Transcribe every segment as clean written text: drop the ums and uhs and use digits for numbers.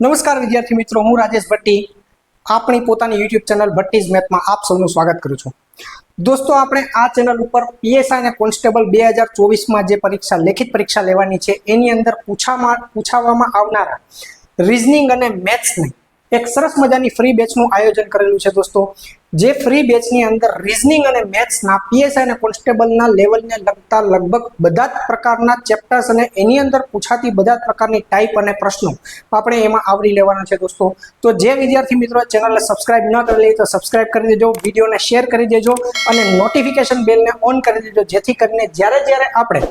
નમસ્કાર વિદ્યાર્થી મિત્રો, હું રાજેશ ભટ્ટી આપણી પોતાની યુટ્યુબ ચેનલ ભટ્ટીઝ મેથમાં આપ સૌનું સ્વાગત કરું છું. દોસ્તો, આપણે આ ચેનલ ઉપર પીએસઆઈ અને કોન્સ્ટેબલ 2024માં જે પરીક્ષા લેખિત પરીક્ષા લેવાની છે એની અંદર પૂછાવામાં આવનારા રીઝનિંગ અને મેથ્સની એક સરસ મજાની ફ્રી બેચનું આયોજન કરેલું છે. દોસ્તો, જે ફ્રી બેચની અંદર રીઝનિંગ અને મેથ્સના પીએસઆઈ અને કોન્સ્ટેબલના લેવલને લગતા લગભગ બધા જ પ્રકારના ચેપ્ટર્સ અને એની અંદર પૂછાતી બધા જ પ્રકારની ટાઈપ અને પ્રશ્નો આપણે એમાં આવરી લેવાના છે. દોસ્તો, તો જે વિદ્યાર્થી મિત્રો ચેનલને સબસ્ક્રાઇબ ન કરેલી તો સબસ્ક્રાઇબ કરી દેજો, વિડીયોને શેર કરી દેજો અને નોટિફિકેશન બેલને ઓન કરી દેજો, જેથી કરીને જ્યારે આપણે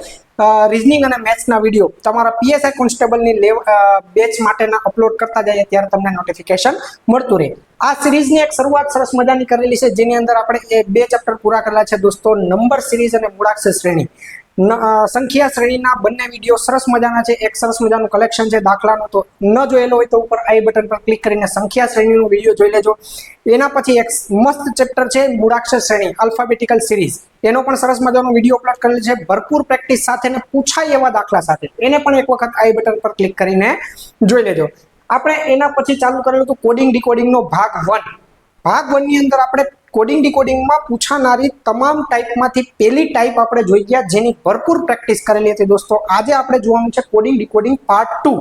રીઝનિંગ અને મેથ્સના વિડીયો તમારા પીએસઆઈ કોન્સ્ટેબલની બેચ માટેના અપલોડ કરતા જઈએ ત્યારે તમને નોટિફિકેશન મળતું રહે. આ સિરીઝની એક શરૂઆત સરસ મજાની કરેલી છે, જેની અંદર આપણે એ બે ચેપ્ટર પૂરા કરેલા છે. દોસ્તો, નંબર સિરીઝ અને મૂળાક્ષર શ્રેણી, સંખ્યા શ્રેણીના બંને વિડીયો સરસ મજાના છે. એક સરસ મજાનું કલેક્શન છે દાખલાનું, તો ન જોયેલો હોય તો ઉપર આઈ બટન પર ક્લિક કરીને સંખ્યા શ્રેણીનો વિડીયો જોઈ લેજો. એના પછી એક મસ્ત ચેપ્ટર છે મૂળાક્ષર શ્રેણી આલ્ફાબેટિકલ સિરીઝ, એનો પણ સરસ મજાનો વિડીયો અપલોડ કરેલો છે ભરપૂર પ્રેક્ટિસ સાથે ને પૂછાય એવા દાખલા સાથે. એને પણ એક વખત આઈ બટન પર ક્લિક કરીને જોઈ લેજો. આપણે એના પછી ચાલુ કરેલું હતું કોડિંગ ડીકોડિંગનો ભાગ 1. ભાગ 1 ની અંદર આપણે કોડિંગ ડીકોડિંગમાં પૂછાનારી તમામ ટાઈપમાંથી પહેલી ટાઈપ આપણે જોઈ ગયા, જેની ભરપૂર પ્રેક્ટિસ કરેલી હતી. દોસ્તો, આજે આપણે જોવાનું છે કોડિંગ ડીકોડિંગ પાર્ટ 2,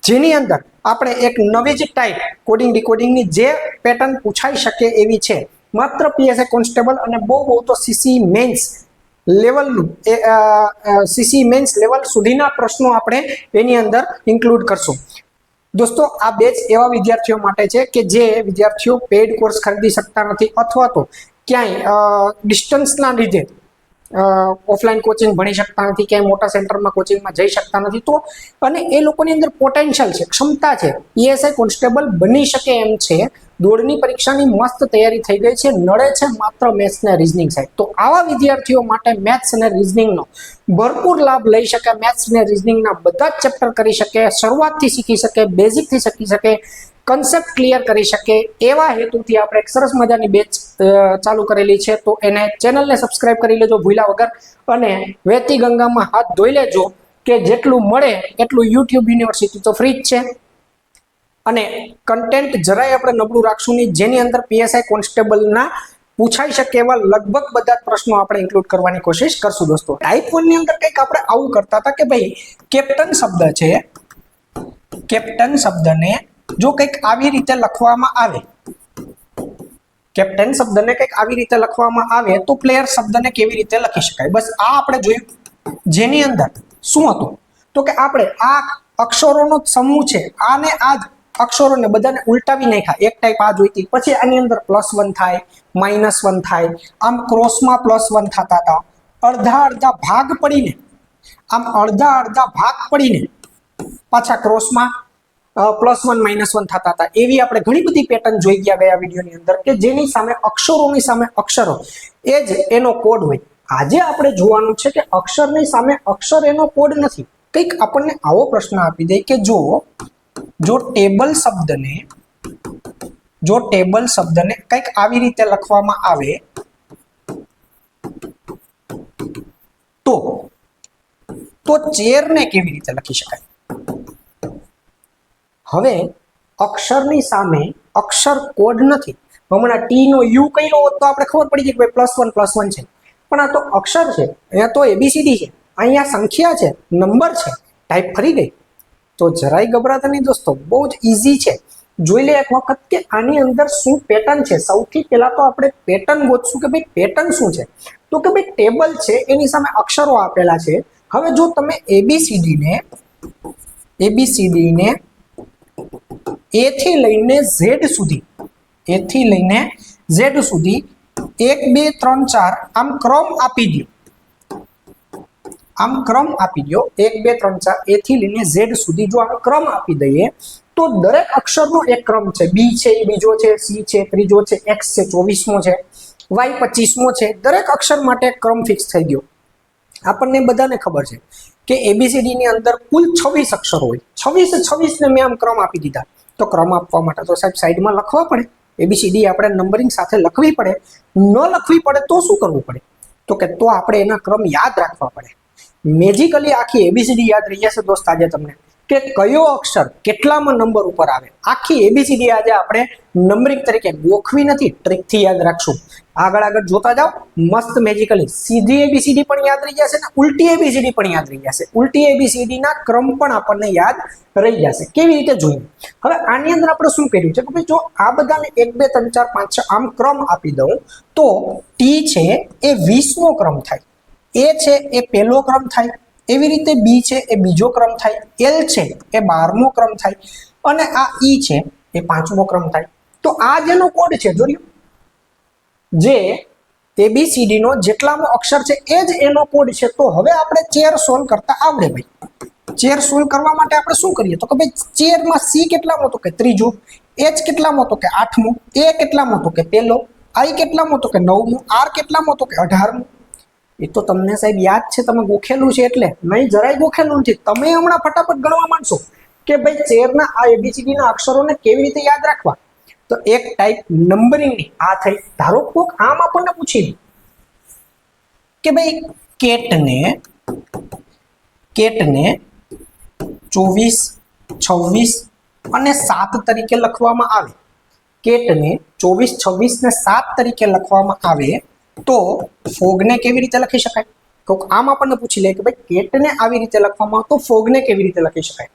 જેની અંદર આપણે એક નવી જ ટાઈપ કોડિંગ ડીકોડિંગની જે પેટર્ન પૂછાઈ શકે એવી છે. માત્ર પીએસઆઈ કોન્સ્ટેબલ અને બહુ તો સીસી મેન્સ લેવલનું સીસી મેન્સ લેવલ સુધીના પ્રશ્નો આપણે એની અંદર ઇન્ક્લુડ કરશું. દોસ્તો, આ બેચ એવા વિદ્યાર્થીઓ માટે છે કે જે વિદ્યાર્થીઓ પેઇડ કોર્સ ખરીદી શકતા નથી અથવા તો ક્યાંય ડિસ્ટન્સના લીધે ઓફલાઈન કોચિંગ ભણી શકતા નથી, ક્યાંય મોટા સેન્ટરમાં કોચિંગમાં જઈ શકતા નથી, તો અને એ લોકોની અંદર પોટેન્શિયલ છે, ક્ષમતા છે, પીએસઆઈ કોન્સ્ટેબલ બની શકે એમ છે. દોડની પરીક્ષાની મસ્ત તૈયારી થઈ ગઈ છે, નડે છે માત્ર મેથ્સ અને રીઝનિંગ સાઈડ. તો આવા વિદ્યાર્થીઓ માટે મેથ્સ અને રીઝનિંગનો ભરપૂર લાભ લઈ શકે, મેથ્સ અને રીઝનિંગના બધા જ ચેપ્ટર કરી શકે, શરૂઆતથી શીખી શકે, બેઝિકથી શીખી શકે, કન્સેપ્ટ ક્લિયર કરી શકે, એવા હેતુથી આપણે એક સરસ મજાની બેચ ચાલુ કરેલી છે. તો એને ચેનલને સબસ્ક્રાઇબ કરી લેજો ભૂલ્યા વગર, અને વહેતી ગંગામાં હાથ ધોઈ લેજો કે જેટલું મળે એટલું યુટ્યુબ યુનિવર્સિટી તો ફ્રી જ છે. અને કન્ટેન્ટ જરાય આપણે નબળું રાખશું નહીં, જેની અંદર પીએસઆઈ કોન્સ્ટેબલના પૂછાઈ શકે એવા લગભગ બધા પ્રશ્નો આપણે ઇન્ક્લુડ કરવાની કોશિશ કરશું. દોસ્તો, ટાઈપ 1 ની અંદર કંઈક આપણે આવું કરતા હતા કે ભાઈ કેપ્ટન શબ્દ છે, કેપ્ટન શબ્દને જો કંઈક આવી રીતે લખવામાં આવે, કેપ્ટન શબ્દને કંઈક આવી રીતે લખવામાં આવે તો પ્લેયર શબ્દને કેવી રીતે લખી શકાય. બસ આ આપણે જોયું, જેની અંદર શું હતું તો કે આપણે આ અક્ષરોનો સમૂહ છે, આને આ અક્ષરોને બધાને ઉલટાવી નાખ્યા. એક ટાઈપ આ જોઈતી, પછી આની અંદર +1 થાય, -1 થાય, આમ ક્રોસમાં +1 થતા હતા, અડધા ભાગ પડીને, આમ અડધા ભાગ પડીને પાછા ક્રોસમાં +1 -1 થતા હતા. એવી આપણે ઘણી બધી પેટર્ન જોઈ ગયા વિડીયોની અંદર, કે જેની સામે અક્ષરોની સામે અક્ષરો એ જ એનો કોડ હોય. આજે આપણે જોવાનું છે કે અક્ષરની સામે અક્ષર એનો કોડ નથી. કંઈક આપણને આવો પ્રશ્ન આપી દે કે જો ટેબલ શબ્દને કંઈક આવી રીતે લખવામાં આવે તો ચેરને કેવી રીતે લખી શકાય. હવે અક્ષરની સામે અક્ષર કોડ નથી. હમણાં ટી નો યુ કર્યો હોત તો આપણે ખબર પડી જાય કે ભાઈ +1 છે, પણ આ તો અક્ષર છે, અહીંયા તો એબીસીડી છે, અહીંયા સંખ્યા છે, નંબર છે, ટાઈપ ફરી ગઈ. તો જરાય ગભરાતા નહીં દોસ્તો, બહુ જ ઈઝી છે. જોઈ લે એક વખત કે આની અંદર શું પેટર્ન છે. સૌથી પહેલા તો આપણે પેટર્ન ગોતશું કે ભાઈ પેટર્ન શું છે. તો કે ભાઈ ટેબલ છે, એની સામે અક્ષરો આપેલા છે. હવે જો તમે એબીસીડી ને એ થી લઈને ઝેડ સુધી 1 2 3 4 આમ ક્રમ આપી દો, 1 2 3 4 એ થી લઈને ઝેડ સુધી જો આપણે ક્રમ આપી દઈએ તો દરેક અક્ષરનો એક ક્રમ છે. બી છે એ બીજો છે, સી છે ત્રીજો છે, એક્સ છે 24મો છે, વાય 25મો છે. દરેક અક્ષર માટે ક્રમ ફિક્સ થઈ ગયો. આપણને બધાને ખબર છે કે એબીસીડી ની અંદર કુલ 26 અક્ષરો હોય. 26 ને મેં આમ ક્રમ આપી દીધા. તો ક્રમ આપવા માટે તો સાહેબ સાઈડમાં લખવા પડે. એબીસીડી આપણે નંબરિંગ સાથે લખવી પડે. ન લખવી પડે તો શું કરવું પડે તો આપણે એના ક્રમ યાદ રાખવા પડે. મેજિકલી આખી એબીસીડી યાદ રહી જશે દોસ્ત આજે તમને. કે કયો અક્ષર કેટલામાં નંબર ઉપર આવે. આખી એબીસીડી આજે આપણે નંબરિંગ તરીકે ગોખવી નથી, ટ્રીકથી યાદ રાખશું. આગળ આગળ જોતા જાઓ, મસ્ત મેજિકલી સીધી એબીસીડી પણ યાદ રહી જશે ને ઉલટી એબીસીડી પણ યાદ રહી જશે. ઉલટી એબીસીડી ના ક્રમ પણ આપણને યાદ રહી જશે. કેવી રીતે જોઈએ? હવે આની અંદર આપણે શું કર્યું છે કે ભાઈ જો આ બધાને 1 2 3 4 5 6 આમ ક્રમ આપી દઉં તો ટી છે એ 20મો ક્રમ થાય, એ છે એ પહેલો ક્રમ થાય, એવી રીતે બી છે એ બીજો ક્રમ થાય, એલ છે એ 12મો ક્રમ થાય અને આ ઈ છે એ 5મો ક્રમ થાય. તો આ જેનો કોડ છે જોયું, જે એબીસીડી નો જેટલામો અક્ષર છે એ જ એનો કોડ છે. તો હવે આપણે ચેર સોલ્વ કરતા આવડે ભાઈ. ચેર સોલ્વ કરવા માટે આપણે શું કરીએ તો કે ભાઈ ચેરમાં સી કેટલામો તો કે ત્રીજો, એચ કેટલામો તો કે 8મો, એ કેટલામો તો કે પહેલો, આઈ કેટલામો તો કે 9મો, આર કેટલામો તો કે 18મો. એ તો તમને સાહેબ યાદ છે, તમે ગોખેલું છે એટલે નહીં, જરાય ગોખેલું નથી. તમે હમણાં ફટાફટ ગણવા માંડશો કે ભાઈ ચેરના આ એબીસીડી ના અક્ષરોને કેવી રીતે યાદ રાખવા. તો એક ટાઈપ નંબરિંગની આ થઈ. ધારો કોક આમ આપણને પૂછી દે કે ભાઈ કેટને 24, 26 અને 7 તરીકે લખવામાં આવે. કેટને 24, 26 ને 7 તરીકે લખવામાં આવે તો ફોગને કેવી રીતે લખી શકાય? કોક આમ આપણને પૂછી લે કે ભાઈ કેટને આવી રીતે લખવામાં આવે તો ફોગને કેવી રીતે લખી શકાય?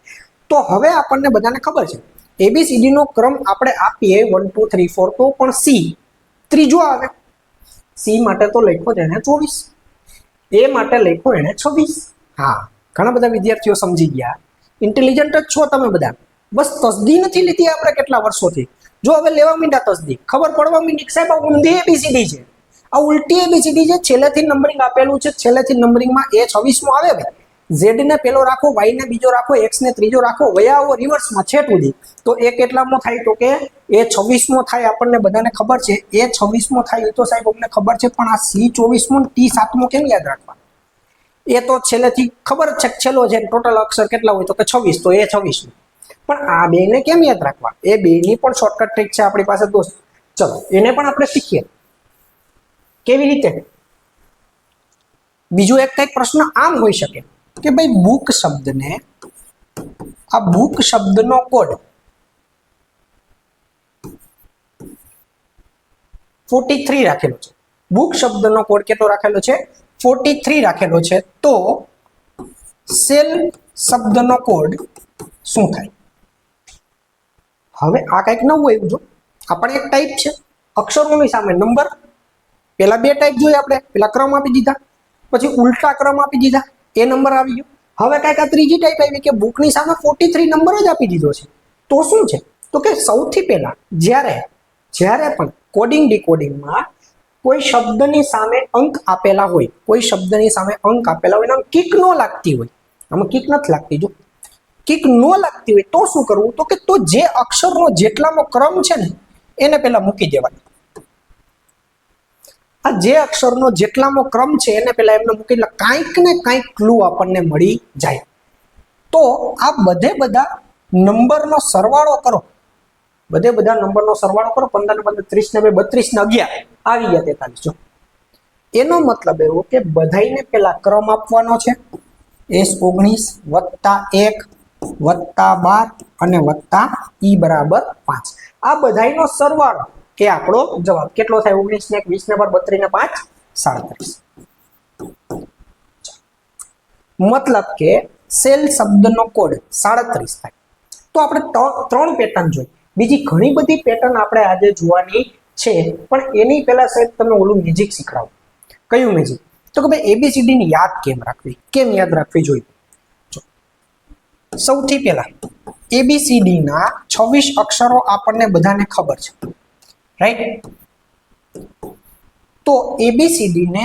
તો હવે આપણને બધાને ખબર છે એબીસીડી નો ક્રમ આપણે આપીએ 1 2 3 4 તો પણ સી ત્રીજો આવે. સી માટે તો લખ્યો છે એને 24, એ માટે લખ્યો એને 26. હા, ઘણા બધા વિદ્યાર્થીઓ સમજી ગયા, ઇન્ટેલિજન્ટ જ છો તમે બધા. બસ તસદી નથી લીધી આપણે કેટલા વર્ષોથી. જો હવે લેવા માંડ્યા તસદી, ખબર પડવા માંડી કે સાહેબ આ ઊંધી એબીસીડી છે, આ ઉલટી એબીસીડી છે. છેલ્લેથી નંબરિંગ આપેલું છે, છેલ્લેથી નંબરિંગમાં એ 26મો આવે ભાઈ. ઝેડ ને પેલો રાખો, વાય ને બીજો રાખો, એક્સ ને ત્રીજો રાખો, વયા આવો રિવર્સમાં છેટ સુધી. તો એ કેટલામો થાય તો કે એ 26મો થાય. આપણને બધાને ખબર છે એ 26મો થાય, એ તો સાહેબ અમને ખબર છે. પણ આ સી 24મો ટી 7મો કેમ યાદ રાખવા? એ તો છેલ્લેથી ખબર છે, છેલ્લો છે. ટોટલ અક્ષર કેટલા હોય તો કે 26, તો એ 26મો. પણ આ બેને કેમ યાદ રાખવા? એ બેની પણ શોર્ટકટ ટ્રીક છે આપણી પાસે દોસ્ત. ચલો એને પણ આપણે શીખીએ કેવી રીતે. બીજો એક કઈક પ્રશ્ન આમ હોઈ શકે કે ભાઈ બુક શબ્દને, આ બુક શબ્દનો કોડ 43 રાખેલો છે. બુક શબ્દનો કોડ કેટલો રાખેલો છે? 43 રાખેલો છે. તો સેલ શબ્દનો કોડ શું થાય? હવે આ કઈક નવું આવ્યું. જો આપણે એક ટાઈપ છે અક્ષરોની સામે નંબર. પેલા બે ટાઈપ જોઈએ આપણે, પેલા ક્રમ આપી દીધા, પછી ઉલટા ક્રમ આપી દીધા, એ નંબર આવી ગયો. હવે કઈક આ ત્રીજી ટાઈપ આવી કે બુકની સામે 43 નંબર જ આપી દીધો છે. તો શું છે તો કે સૌથી પહેલા જ્યારે પણ કોડિંગ ડીકોડિંગમાં કોઈ શબ્દની સામે અંક આપેલા હોય, કોઈ શબ્દની સામે અંક આપેલા હોય અને કિક ન લાગતી હોય, આમાં કિક નથી લાગતી, જો કિક ન લાગતી હોય તો શું કરવું તો કે તો જે અક્ષરનો જેટલાનો ક્રમ છે ને એને પહેલા મૂકી દેવાનો. આ જે અક્ષરનો જેટલામો ક્રમ છે એને પહેલા એમને મૂકી એટલે કાંઈક ને કાંઈક ક્લુ આપણને મળી જાય. તો આ બધા નંબરનો સરવાળો કરો, બધા નંબરનો સરવાળો કરો. 15 ને 15 30 ને 2 32 ને 11 આવી ગયા 43. જો એનો મતલબ એવો કે બધાઈને પહેલા ક્રમ આપવાનો છે. S19 + 1 + 12 અને + E = 5. આ બધાનો સરવાળો એ આપણો જવાબ કેટલો થાય? 19 ને 1 20 ને 32 ને 5 37. મતલબ કે સેલ શબ્દનો કોડ 37 થાય. તો આપણે 3 પેટર્ન જોઈ. બીજી ઘણી બધી પેટર્ન આપણે આજે જોવાની છે, પણ એની પહેલા સાહેબ તમે ઓલું મેજિક શીખડાવો. કયું મેજિક? તો કે ભાઈ એબીસીડી ની યાદ કેમ રાખવી, કેમ યાદ રાખવી જોઈએ. સૌથી પહેલા એબીસીડી ના 26 અક્ષરો આપણને બધાને ખબર છે, રાઈટ? તો એબીસીડી ને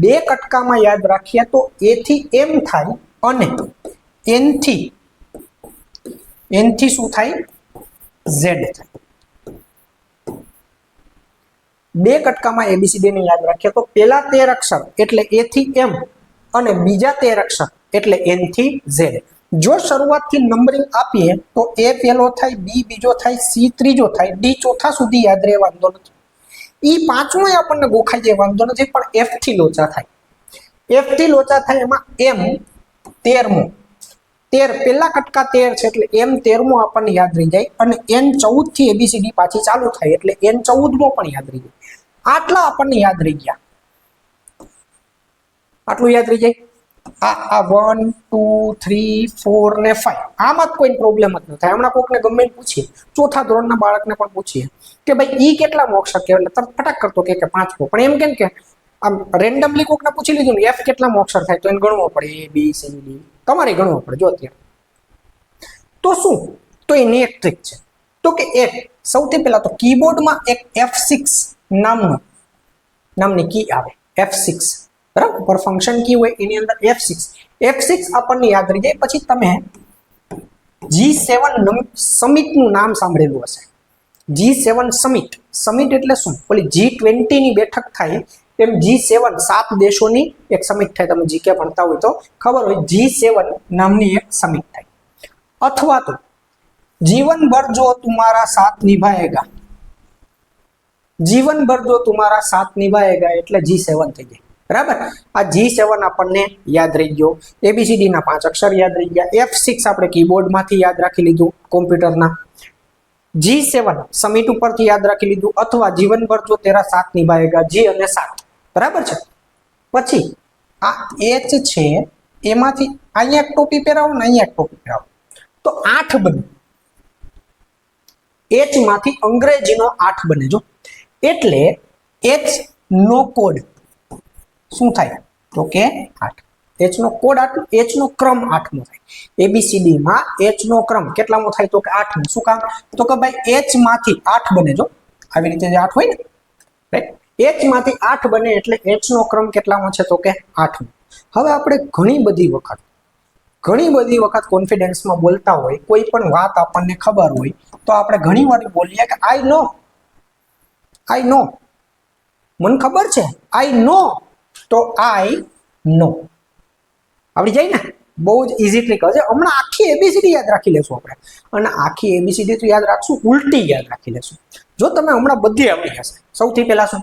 2 કટકામાં યાદ રાખીએ તો એ થી એમ થાય અને એન થી શું થાય? ઝેડ થાય. 2 કટકામાં એબીસીડી ને યાદ રાખીએ તો પેલા 13 અક્ષર એટલે એ થી એમ અને બીજા 13 અક્ષર એટલે એન થી ઝેડ. જો શરૂઆતથી નંબરિંગ આપીએ તો એ પહેલો થાય, બી બીજો થાય, સી ત્રીજો થાય, ડી ચોથા સુધી યાદ રહે વાંધો નથી. ઈ પાંચમો આપણને ગોખાઈ જાય વાંધો નથી, પણ એફ થી લોચા થાય. એફ થી લોચા થાય એમાં એમ 13મો, 13 પેલા કટકા 13 છે એટલે એમ 13મો આપણને યાદ રહી જાય અને એન 14 થી એબીસીડી પાછી ચાલુ થાય એટલે એન 14મો પણ યાદ રહી જાય. આટલા આપણને યાદ રહી ગયા. આટલું યાદ રહી જાય. આ 1 2 3 4 ને 5 આમાં કોઈ પ્રોબ્લેમ જ ન થાય. હમણાં કોકને ગમે પૂછીએ, ચોથા ધોરણના બાળકને પણ પૂછીએ કે ભાઈ ઈ કેટલામો અક્ષર કહેવાય એટલે તરત ફટાક કરતો કે 5મો. પણ એમ કે આમ રેન્ડમલી કોકને પૂછી લીધું ને એફ કેટલામો અક્ષર થાય તો એને ગણવો પડે એ બી સી ડી. તમારે ગણવો પડે. જો અત્યારે તો શું, તો એની એક ટ્રીક છે. તો કે એક સૌથી પહેલા તો કીબોર્ડમાં એક F6 નામની કી આવે. F6 બરાબર, પર ફંક્શન કી હોય એની અંદર F6 આપણને યાદ રહી જાય. પછી તમે G7 સમિટ નું નામ સાંભળેલું હશે. G7 સમિટ એટલે શું? ઓલી G20 ની બેઠક થાય એમ G7 7 દેશોની એક સમિટ થાય. તમે જીકે ભણતા હોય તો ખબર હોય, G7 નામની એક સમિટ થાય. અથવા તો जीवन भर जो तुम्हारा साथ निभाएगा, जीवन भर जो तुम्हारा साथ निभाएगा એટલે G7 થઈ જાય. બરાબર, આ G7 આપણને યાદ રહી ગયો. ABCD ના 5 અક્ષર યાદ રહી ગયા. F6 આપણે કીબોર્ડમાંથી યાદ રાખી લીધું કોમ્પ્યુટરના. G7 સમિટ ઉપરથી યાદ રાખી લીધું. અથવા જીવન ભર જો તેરા સાથ નિભાએગા, G અને 7. બરાબર છે. પછી આ H છે એમાંથી અહીંયા એક ટોપી પહેરાવો ને અહીંયા એક ટોપી પહેરાવો તો 8 બને. H માંથી અંગ્રેજીનો 8 બને. જો એટલે H નો કોડ શું થાય તો કે 8. H નો કોડ 8, H નો ક્રમ 8મો થાય. ABCD માં H નો ક્રમ કેટલામો થાય તો કે 8મો. શું કામ તો કે ભાઈ H માંથી 8 બને. જો આવી રીતે જે 8 હોય ને, રાઈટ, H માંથી 8 બને એટલે H નો ક્રમ કેટલામો છે તો કે 8મો. હવે આપણે ઘણી બધી વખત કોન્ફિડન્સમાં બોલતા હોય, કોઈ પણ વાત આપણને ખબર હોય તો આપણે ઘણી વાર બોલીએ કે આઈ નો, મને ખબર છે, આઈ નો. તો આઈ નો આવડી જાય ને, બહુ જ ઈઝી ટ્રીક હશે. હમણાં આખી એબીસીડી યાદ રાખી લેશું આપણે, અને આખી એબીસીડી તો યાદ રાખશું, ઉલટી યાદ રાખી લેશું. જો તમે હમણાં બધી આવડી જશે. સૌથી પહેલા શું,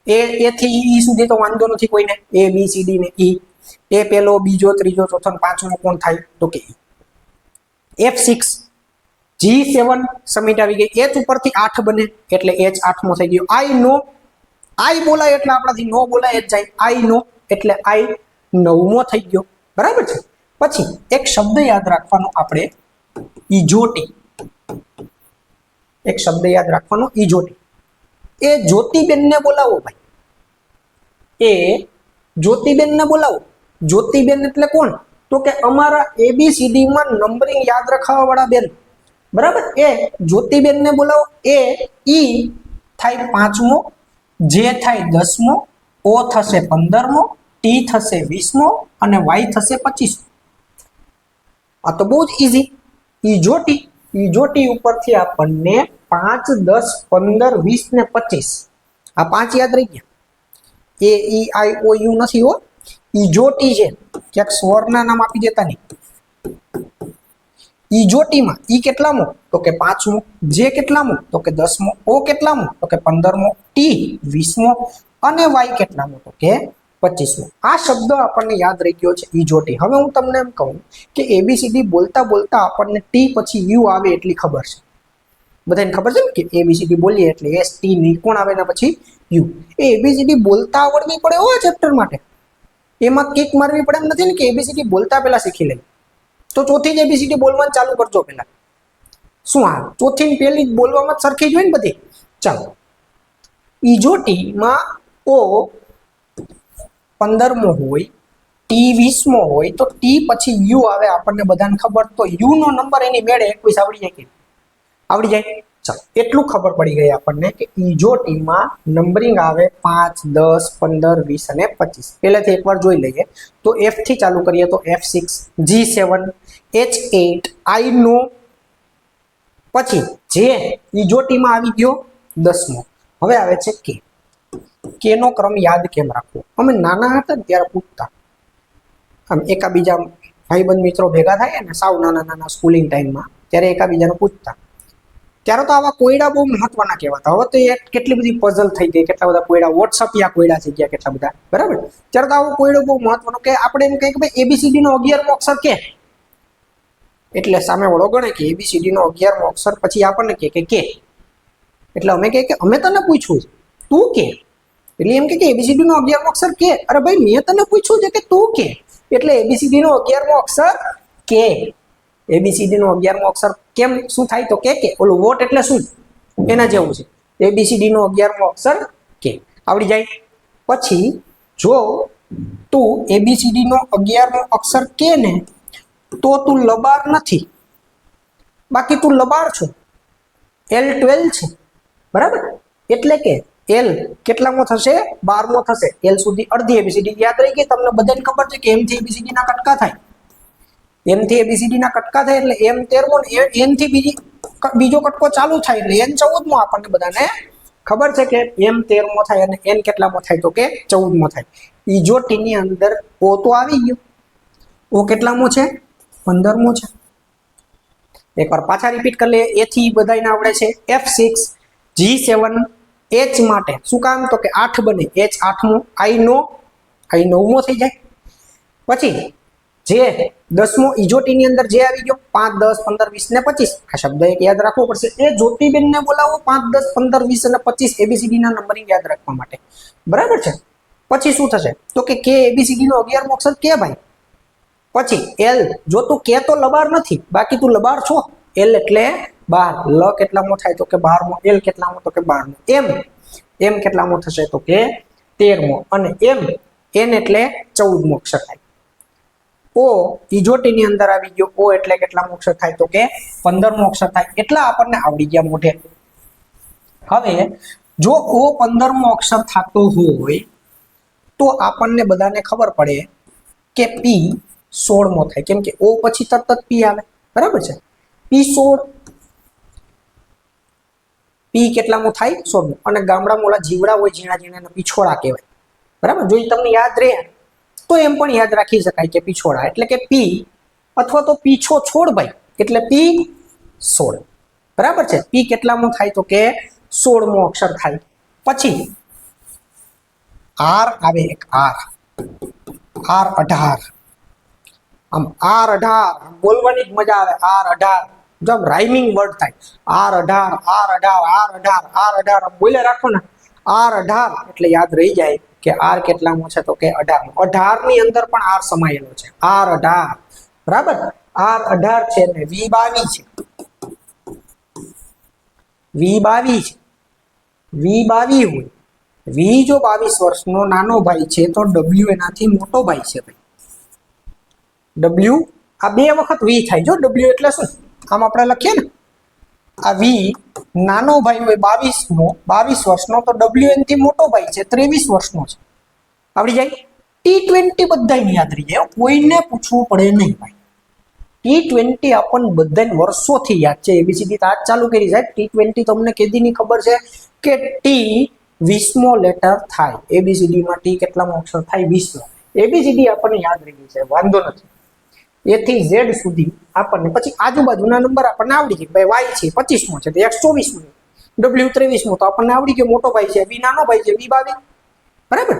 એ થી ઈ સુધી તો વાંધો નથી કોઈને, A B C D ને E. એ પેલો, બીજો, ત્રીજો, ચોથો ને 5મો કોણ થાય તો કે F6. G7 સમિટ આવી ગઈ. H ઉપરથી 8 બને એટલે H 8મો થઈ ગયો. આઈ નો, આઈ બોલાય એટલે આપણાથી નો બોલાય જ જાય. આઈ નો એટલે આઈ 9મો થઈ ગયો. બરાબર છે. પછી એક શબ્દ યાદ રાખવાનો આપણે, ઈજોટી. એક શબ્દ યાદ રાખવાનો, ઈજોટી. એ જ્યોતિબેનને બોલાવો ભાઈ, એ જ્યોતિબેનને બોલાવો. જ્યોતિબેન એટલે કોણ તો કે અમારા ABCD માં નંબરિંગ યાદ રાખવા વાળા બેન. બરાબર, એ જ્યોતિબેનને બોલાવો. એ ઈ થાય 5મો, જે થાય 10મો, O થશે 15મો, T થશે 20મો અને Y થશે 25મો. આ તો બહુ જ ઈઝી. ઈજોટી ઉપરથી આપણને 5 10 15 20 ને 25 આ 5 યાદ રહી ગયા. A E I O U નથી હો, ઈજોટી છે. ક્યાંક સ્વરના નામ આપી દેતા નહીં. ઈજોટીમાં ઈ કેટલામો તો કે 5મો, જે કેટલામો તો કે 10મો, O કેટલામો તો કે 15મો, T 20મો અને Y કેટલામો તો કે 25મો. આ શબ્દ આપણને યાદ રહી ગયો છે, ઈજોટી. હવે હું તમને એમ કહું કે ABCD બોલતા આપણને T પછી U આવે એટલી ખબર છે. બધાને ખબર છે ને કે ABCD બોલીએ એટલે S T ની કોણ આવે ને પછી U. એ ABCD બોલતા આવડવી પડે હો ચેપ્ટર માટે. એમાં કિક મારવી પડે એમ નથી ને કે ABCD બોલતા પહેલા શીખી લઈ. તો ચોથી જ ABCD બોલવાનું ચાલુ કરજો પહેલા. શું આ ચોથી ને પહેલી બોલવામાં સરખી જ હોય ને બધી. ચાલો, ઈજોટીમાં O 15મો હોય, T 20મો હોય તો T પછી U આવે. આપણને બધાને ખબર, તો U નો નંબર એની મેળે 21 આવડી જાય કે આવડી જાય. ચાલો, એટલું ખબર પડી ગઈ આપણને કે ઈજોટીમાં નંબરિંગ આવે 5 10 15 20 અને 25. પહેલેથી એકવાર જોઈ લઈએ તો F થી ચાલુ કરીએ તો F6, G7, H8, I નો. પછી જે ઈજોટીમાં આવી ગયો 10મો. હવે આવે છે કે નો ક્રમ યાદ કેમ રાખવો. અમે નાના હતા ને ત્યારે પૂછતા, આમ એકાબીજા ભાઈબંધ મિત્રો ભેગા થાય ને સાવ નાના સ્કૂલિંગ ટાઈમમાં, ત્યારે એકાબીજાને પૂછતા. ત્યારે તો આવા કોયડા બહુ મહત્વના કહેવાતા. હવે તો એ કેટલી બધી પઝલ થઈ ગઈ, કેટલા બધા કોયડા, વોટ્સઅપિયા કોયડા થઈ ગયા કેટલા બધા. બરાબર, ત્યારે તો આવો કોયડો બહુ મહત્વનો કે આપણે એમ કહીએ કે ભાઈ ABCD નો 11મો અક્ષર કે એટલે સામે વાળો ગણે કે ABCD નો 11મો અક્ષર, પછી આપણને કહે કે કે, એટલે અમે કહે કે અમે તને પૂછ્યું છે તું કે, એટલે એમ કે ABCD નો 11મો અક્ષર કે, અરે ભાઈ મેં તને પૂછ્યું છે કે તું કે, એટલે ABCD નો 11મો અક્ષર કે. ABCD નો 11મો અક્ષર કેમ શું થાય તો કે ઓલું વોટ એટલે શું એના જેવું છે. ABCD નો 11મો અક્ષર કે આવડી જાય. પછી જો તું ABCD નો 11મો અક્ષર કે ને તો તું લબાર નથી, બાકી તું લબાર છો. L12 છે બરાબર, એટલે કે L કેટલામો થશે 12મો થશે. L સુધી અડધી ABCD યાદ રહી ગઈ તમને બધાને ખબર છે કે M થી ABCD ના કટકા થાય. M થી ABCD ના કટકા થાય એટલે M 13મો ને N થી બીજો કટકો ચાલુ થાય એટલે N 14મો આપણને બધાને ખબર છે કે M 13મો થાય અને N કેટલામો થાય તો કે 14મો થાય. ઈજોટી ની અંદર O તો આવી ગયો, O કેટલામો છે 15મો છે. એકવાર પાછા રિપીટ કરી લઈએ. A થી બધાને આવડે છે F6 G7 H માટે શું કામ તો કે 8 બને, H 8મો, I 9મો થઈ જાય. પછી જે 10મો ઈજોટી ની અંદર જે આવી ગયો 5 10 15 20 ને 25, આ શબ્દ એક યાદ રાખવો પડશે. એ જ્યોતિબેન ને બોલાવો 5 10 15 20 અને 25 ABCD ના નંબરિંગ યાદ રાખવા માટે, બરાબર છે. પછી શું થશે તો કે ABCD નો 11મો અક્ષર કે ભાઈ. પછી L, જો તું કે તો લબાર નથી, બાકી તું લબાર છો. L એટલે 12, લ કેટલામો થાય તો કે 12મો, L કેટલામો તો કે 12મો. M કેટલામો થશે તો કે 13મો, અને N એટલે 14મો અક્ષર થાય. O ઈજોટી ની અંદર આવી ગયો, O એટલે કેટલામો અક્ષર થાય તો કે 15મો અક્ષર થાય. એટલા આપણને આવડી ગયા મોઢે. હવે જો O 15મો અક્ષર થતો હોય તો આપણને બધાને ખબર પડે કે P 16મો થાય, કેમ કે O પછી તરત જ P આવે, બરાબર છે. P16, P કેટલામો થાય 16મો. અને ગામડામાં ઓલા જીવડા હોય ઝીણા ઝીણા પીછોડા કહેવાય, બરાબર. જો તમને યાદ રહે તો એમ પણ યાદ રાખી શકાય કે પીછોડા એટલે કે P અથવા તો પીછો છોડ ભાઈ એટલે P16, બરાબર છે. P કેટલામો થાય તો કે 16મો અક્ષર થાય. પછી R આવે, એક R18, આમ R18 બોલવાની જ મજા આવે. R18 જો આમ રાઇમિંગ વર્ડ થાય. R18 બોલે રાખો ને, R18 એટલે યાદ રહી જાય કે R કેટલામો છે તો કે 18મો. 18 ની અંદર પણ R સમાયેલો છે, R18, બરાબર. R18 છે ને V22 છે, V22 છે. V22 હોય, V જો 22 વર્ષનો નાનો ભાઈ છે તો W એનાથી મોટો ભાઈ છે ભાઈ. W આ બે વખત V થાય. જો W એટલે શું આમ આપણે લખીએ ને, આ V નાનો ભાઈ હોય 22 વર્ષનો તો W એનાથી મોટો ભાઈ છે 23 વર્ષનો છે. આવડી જાય. T20 બધાને યાદ રહી જાય, કોઈને પૂછવું પડે નહીં ભાઈ. T20 આપણને બધાને વર્ષોથી યાદ છે. ABCD તો આજ ચાલુ કરી જાય. T20 તમને કેદીની ખબર છે કે T 20મો લેટર થાય. ABCD માં T કેટલામો અક્ષર થાય 20મો. ABCD આપણને યાદ રહી છે, વાંધો નથી. A થી Z સુધી આપણને, પછી આજુબાજુના નંબર આપણને આવડી જાય. ભાઈ Y છે 25મો છે તો X 24મો, W 23મો તો આપણને આવડી ગયો, મોટો ભાઈ છે. V નાનો ભાઈ છે, V 22, બરાબર.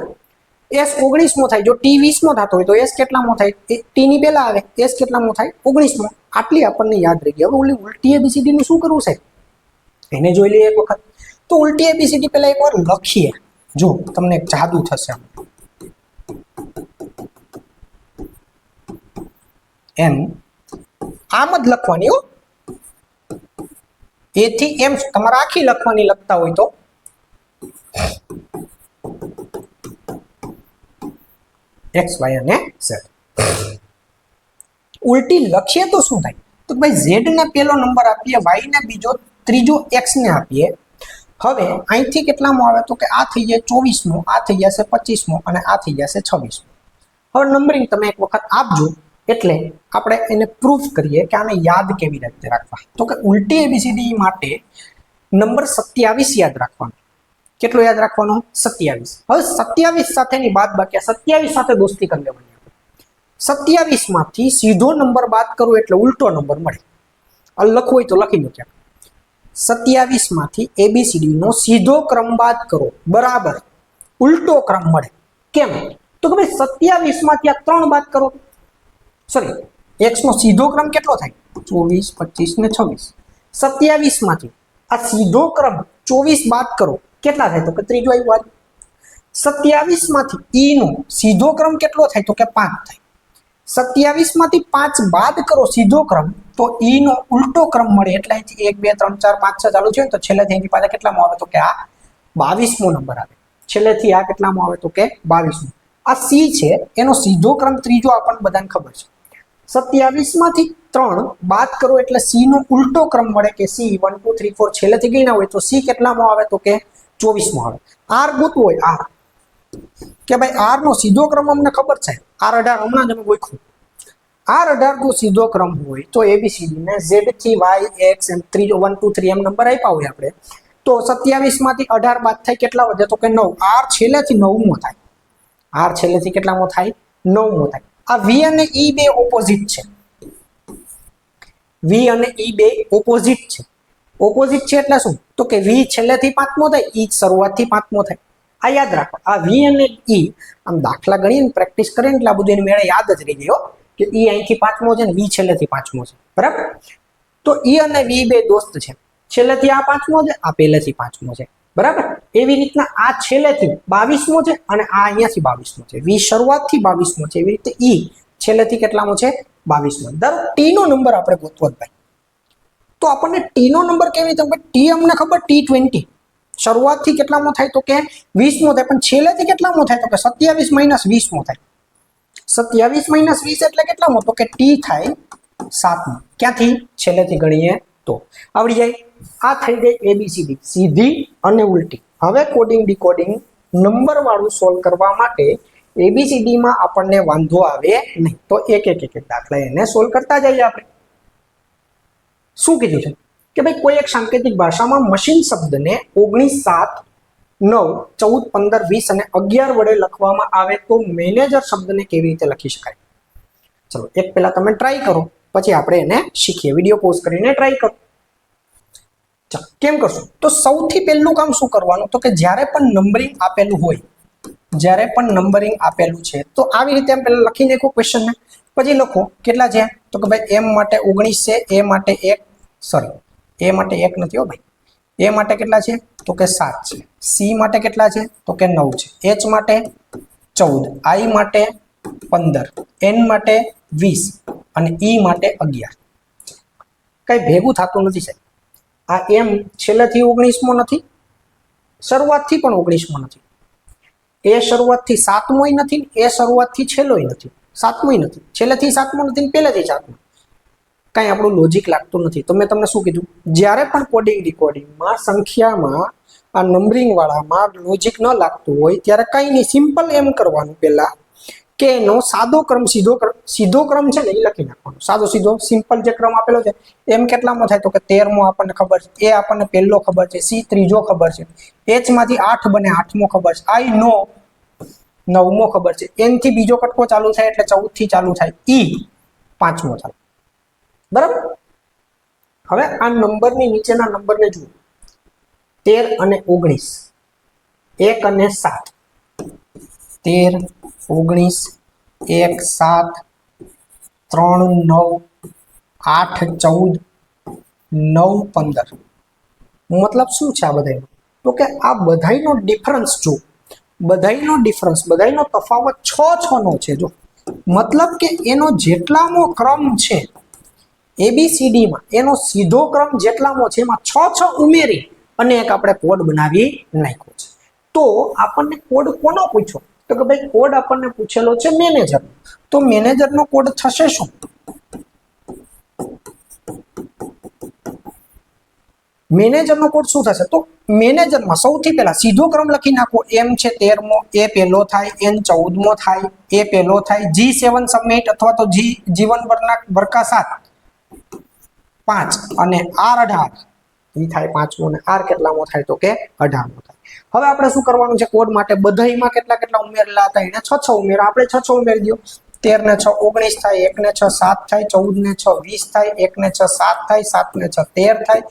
S 19મો થાય. જો T 20મો થતો હોય તો S કેટલામો થાય, T ની પહેલા આવે, S કેટલામો થાય 19મો. આટલી આપણને યાદ રહી ગઈ. હવે ઓલી ઉલટી ABCD નું શું કરવું છે એને જોઈ લઈએ એક વખત. તો ઉલટી ABCD પહેલા એકવાર લખીએ, જો તમને એક જાદુ થશે. એમ આમ જ લખવાની હો, A થી M તમારે આખી લખવાની, લખતા હોય તો X Y અને Z. ઉલટી લખીએ તો શું થાય તો ભાઈ Z ને પહેલો નંબર આપીએ, Y ને બીજો, ત્રીજો X ને આપીએ. હવે અહીંથી કેટલામો આવે તો કે આ થઈ જાય 24મો, આ થઈ જશે 25મો અને આ થઈ જશે 26મો. હવે નંબરિંગ તમે એક વખત આપજો એટલે આપણે એને પ્રૂફ કરીએ કે આને યાદ કેવી રીતે રાખવા. તો કે ઉલટી ABCD માટે નંબર 27 યાદ રાખવાનો. કેટલો યાદ રાખવાનો? 27. હવે 27 સાથેની બાદબાકી, 27 સાથે દોસ્તી કરી લેવાની. 27 માંથી સીધો નંબર બાદ કરો એટલે ઉલટો નંબર મળે. લખવું હોય તો લખી લો ક્યાં. 27 માંથી ABCD નો સીધો ક્રમ બાદ કરો બરાબર ઉલટો ક્રમ મળે. કેમ? તો કે ભાઈ 27 માંથી આ 3 બાદ કરો, સોરી x નો સીધો ક્રમ કેટલો થાય 24 25 ને 26 27 માંથી આ સીધો ક્રમ 24 બાદ કરો કેટલા થાય તો કે ત્રીજો આવ્યો 27 માંથી e નો સીધો ક્રમ કેટલો થાય તો કે 5 થાય 27 માંથી 5 બાદ કરો સીધો ક્રમ તો e નો ઉલટો ક્રમ મળે એટલે અહીંથી 1 2 3 4 5 6 ચાલુ છે તો છેલ્લેથી અહીંથી પાછા કેટલામાં આવે તો કે આ 22મો નંબર આવે છેલ્લેથી આ કેટલામાં આવે તો કે 22મો આ c છે એનો સીધો ક્રમ ત્રીજો આપણને બધાને ખબર છે 27 માંથી 3 બાદ કરો એટલે c નો ઉલટો ક્રમ મળે કે c 1 2 3 4 છેલ્લેથી ગણ્યા હોય તો c કેટલામાં આવે તો કે 24મો આવે r ગોતવું હોય r કે ભાઈ r નો સીધો ક્રમ અમને ખબર છે r18 હમણાં જ અમે ગોખ્યું r18 નો સીધો ક્રમ હોય તો abcd ને z થી y x એમ 3 1 2 3 એમ નંબર આપ્યા હોય આપણે તો 27 માંથી 18 બાદ થાય કેટલા વધે તો કે 9 r છેલ્લેથી 9મો થાય r છેલ્લેથી કેટલામો થાય 9મો થાય આ v અને e બે ઓપોઝિટ છે v અને e બે ઓપોઝિટ છે ઓપોઝિટ છે એટલે શું તો કે v છેલ્લેથી 5મો થાય e શરૂઆતથી 5મો થાય આ યાદ રાખો આ v અને e આમ દાખલા ગણીને પ્રેક્ટિસ કરીને એટલે આ બધું એની મેળે યાદ જ રહી ગયો કે e અહીંથી 5મો છે ને v છેલ્લેથી 5મો છે બરાબર તો e અને v બે દોસ્ત છે છેલ્લેથી આ 5મો છે આ પહેલેથી 5મો છે બરાબર એવી રીતના આ છેલ્લેથી 22મો છે અને આ અહીંયાથી 22મો છે v શરૂઆતથી 22મો છે એવી રીતે e છેલ્લેથી કેટલામો છે 22મો ધારો t નો નંબર આપણે ગોતવો ભાઈ તો આપણને t નો નંબર કેવી રીતે t અમને ખબર t20 શરૂઆતથી કેટલામો થાય તો કે 20મો થાય પણ છેલ્લેથી કેટલામો થાય તો કે 27 - 20મો થાય 27 - 20 એટલે કેટલામો તો કે t થાય 7મો ક્યાંથી છેલ્લેથી ગણીએ તો આવડી જાય આ થઈ ગઈ ABCD સીધી અને ઉલટી હવે કોડિંગ ડીકોડિંગ નંબર વાળું સોલ્વ કરવા માટે ABCD માં આપણને વાંધો આવે નહીં તો એક દાખલા એને સોલ્વ કરતા જઈએ આપણે શું કીધું છે કે ભાઈ કોઈ એક સાંકેતિક ભાષામાં મશીન શબ્દને 19 7 9 14 15 20 અને 11 વડે લખવામાં આવે તો મેનેજર શબ્દને કેવી રીતે લખી શકાય ચલો એક પહેલા તમે ટ્રાય કરો પછી આપણે એને શીખીએ વિડિયો પોઝ કરીને ટ્રાય કરો કેમ કરશું તો સૌથી પહેલું કામ શું કરવાનું તો કે જ્યારે પણ નંબરિંગ આપેલું હોય જ્યારે પણ નંબરિંગ આપેલું છે તો આવી રીતે એમ પહેલા લખી નાખો ક્વેશ્ચન ને પછી લખો કેટલા છે તો કે ભાઈ m માટે 19 છે a માટે 1 સોરી a માટે 1 નથી હો ભાઈ a માટે કેટલા છે તો કે 7 છે c માટે કેટલા છે તો કે 9 છે h માટે 14 i માટે 15 n માટે 20 અને e માટે 11 કઈ ભેગું થતું નથી સાહેબ આ m છેલ્લેથી 19મો નથી શરૂઆતથી પણ 19મો નથી એ શરૂઆતથી 7મોય નથી એ શરૂઆતથી છેલ્લોય નથી 7મોય નથી છેલ્લેથી 7મો નથી પહેલેથી 7મો કઈ આપણું લોજિક લાગતું નથી તો મેં તમને શું કીધું જ્યારે પણ કોડિંગ ડીકોડિંગમાં સંખ્યામાં આ નંબરિંગ વાળામાં લોજિક ન લાગતું હોય ત્યારે કઈ નહીં સિમ્પલ એમ કરવાનું પહેલા કે એનો સાદો ક્રમ સીધો ક્રમ છે ને એ લખી નાખવાનો સાદો સીધો સિમ્પલ જે ક્રમ આપેલો છે એમ કેટલામો થાય તો કે 13મો આપણને ખબર છે એ આપણને પહેલો ખબર છે c ત્રીજો ખબર છે h માંથી 8 બને 8મો ખબર છે i નો 9મો ખબર છે n થી બીજો કટકો ચાલુ થાય એટલે 14 થી ચાલુ થાય e 5મો ચાલુ બરાબર હવે આ નંબરની નીચેના નંબરને જુઓ 13 અને 19 1 અને 7 13 19 1 7 3 9 8 14 9 15 મતલબ શું છે આ બધાનો તો કે આ બધાનો ડિફરન્સ જો બધાનો તફાવત 6 નો છે જો મતલબ કે એનો જેટલામો ક્રમ છે ABCD માં એનો સીધો ક્રમ જેટલામો છે એમાં 6 ઉમેરી અને એક આપણે કોડ બનાવી નાખ્યો છે તો આપણને કોડ કોનો પૂછ્યો તો કે ભાઈ કોડ આપણને પૂછેલો છે મેનેજર તો મેનેજરનો કોડ થશે શું મેનેજરનો કોડ શું થશે તો મેનેજરમાં સૌથી પહેલા સીધો ક્રમ લખી નાખો m છે 13મો એ પહેલો થાય n 14મો થાય એ પહેલો થાય G7 સબમિટ અથવા તો જીવન બરકા 7 5 અને R18 એ થાય 5મો અને R કેટલામો થાય તો કે 18મો થાય હવે આપણે શું કરવાનું છે કોડ માટે બધાયમાં કેટલા ઉમેરેલા હતા એને 6 ઉમેરો આપણે 6 ઉમેરી દો 13 ને 6 19 થાય 1 ને 6 7 થાય 14 ને 6 20 થાય 1 ને 6 7 થાય 7 ને 6 13 થાય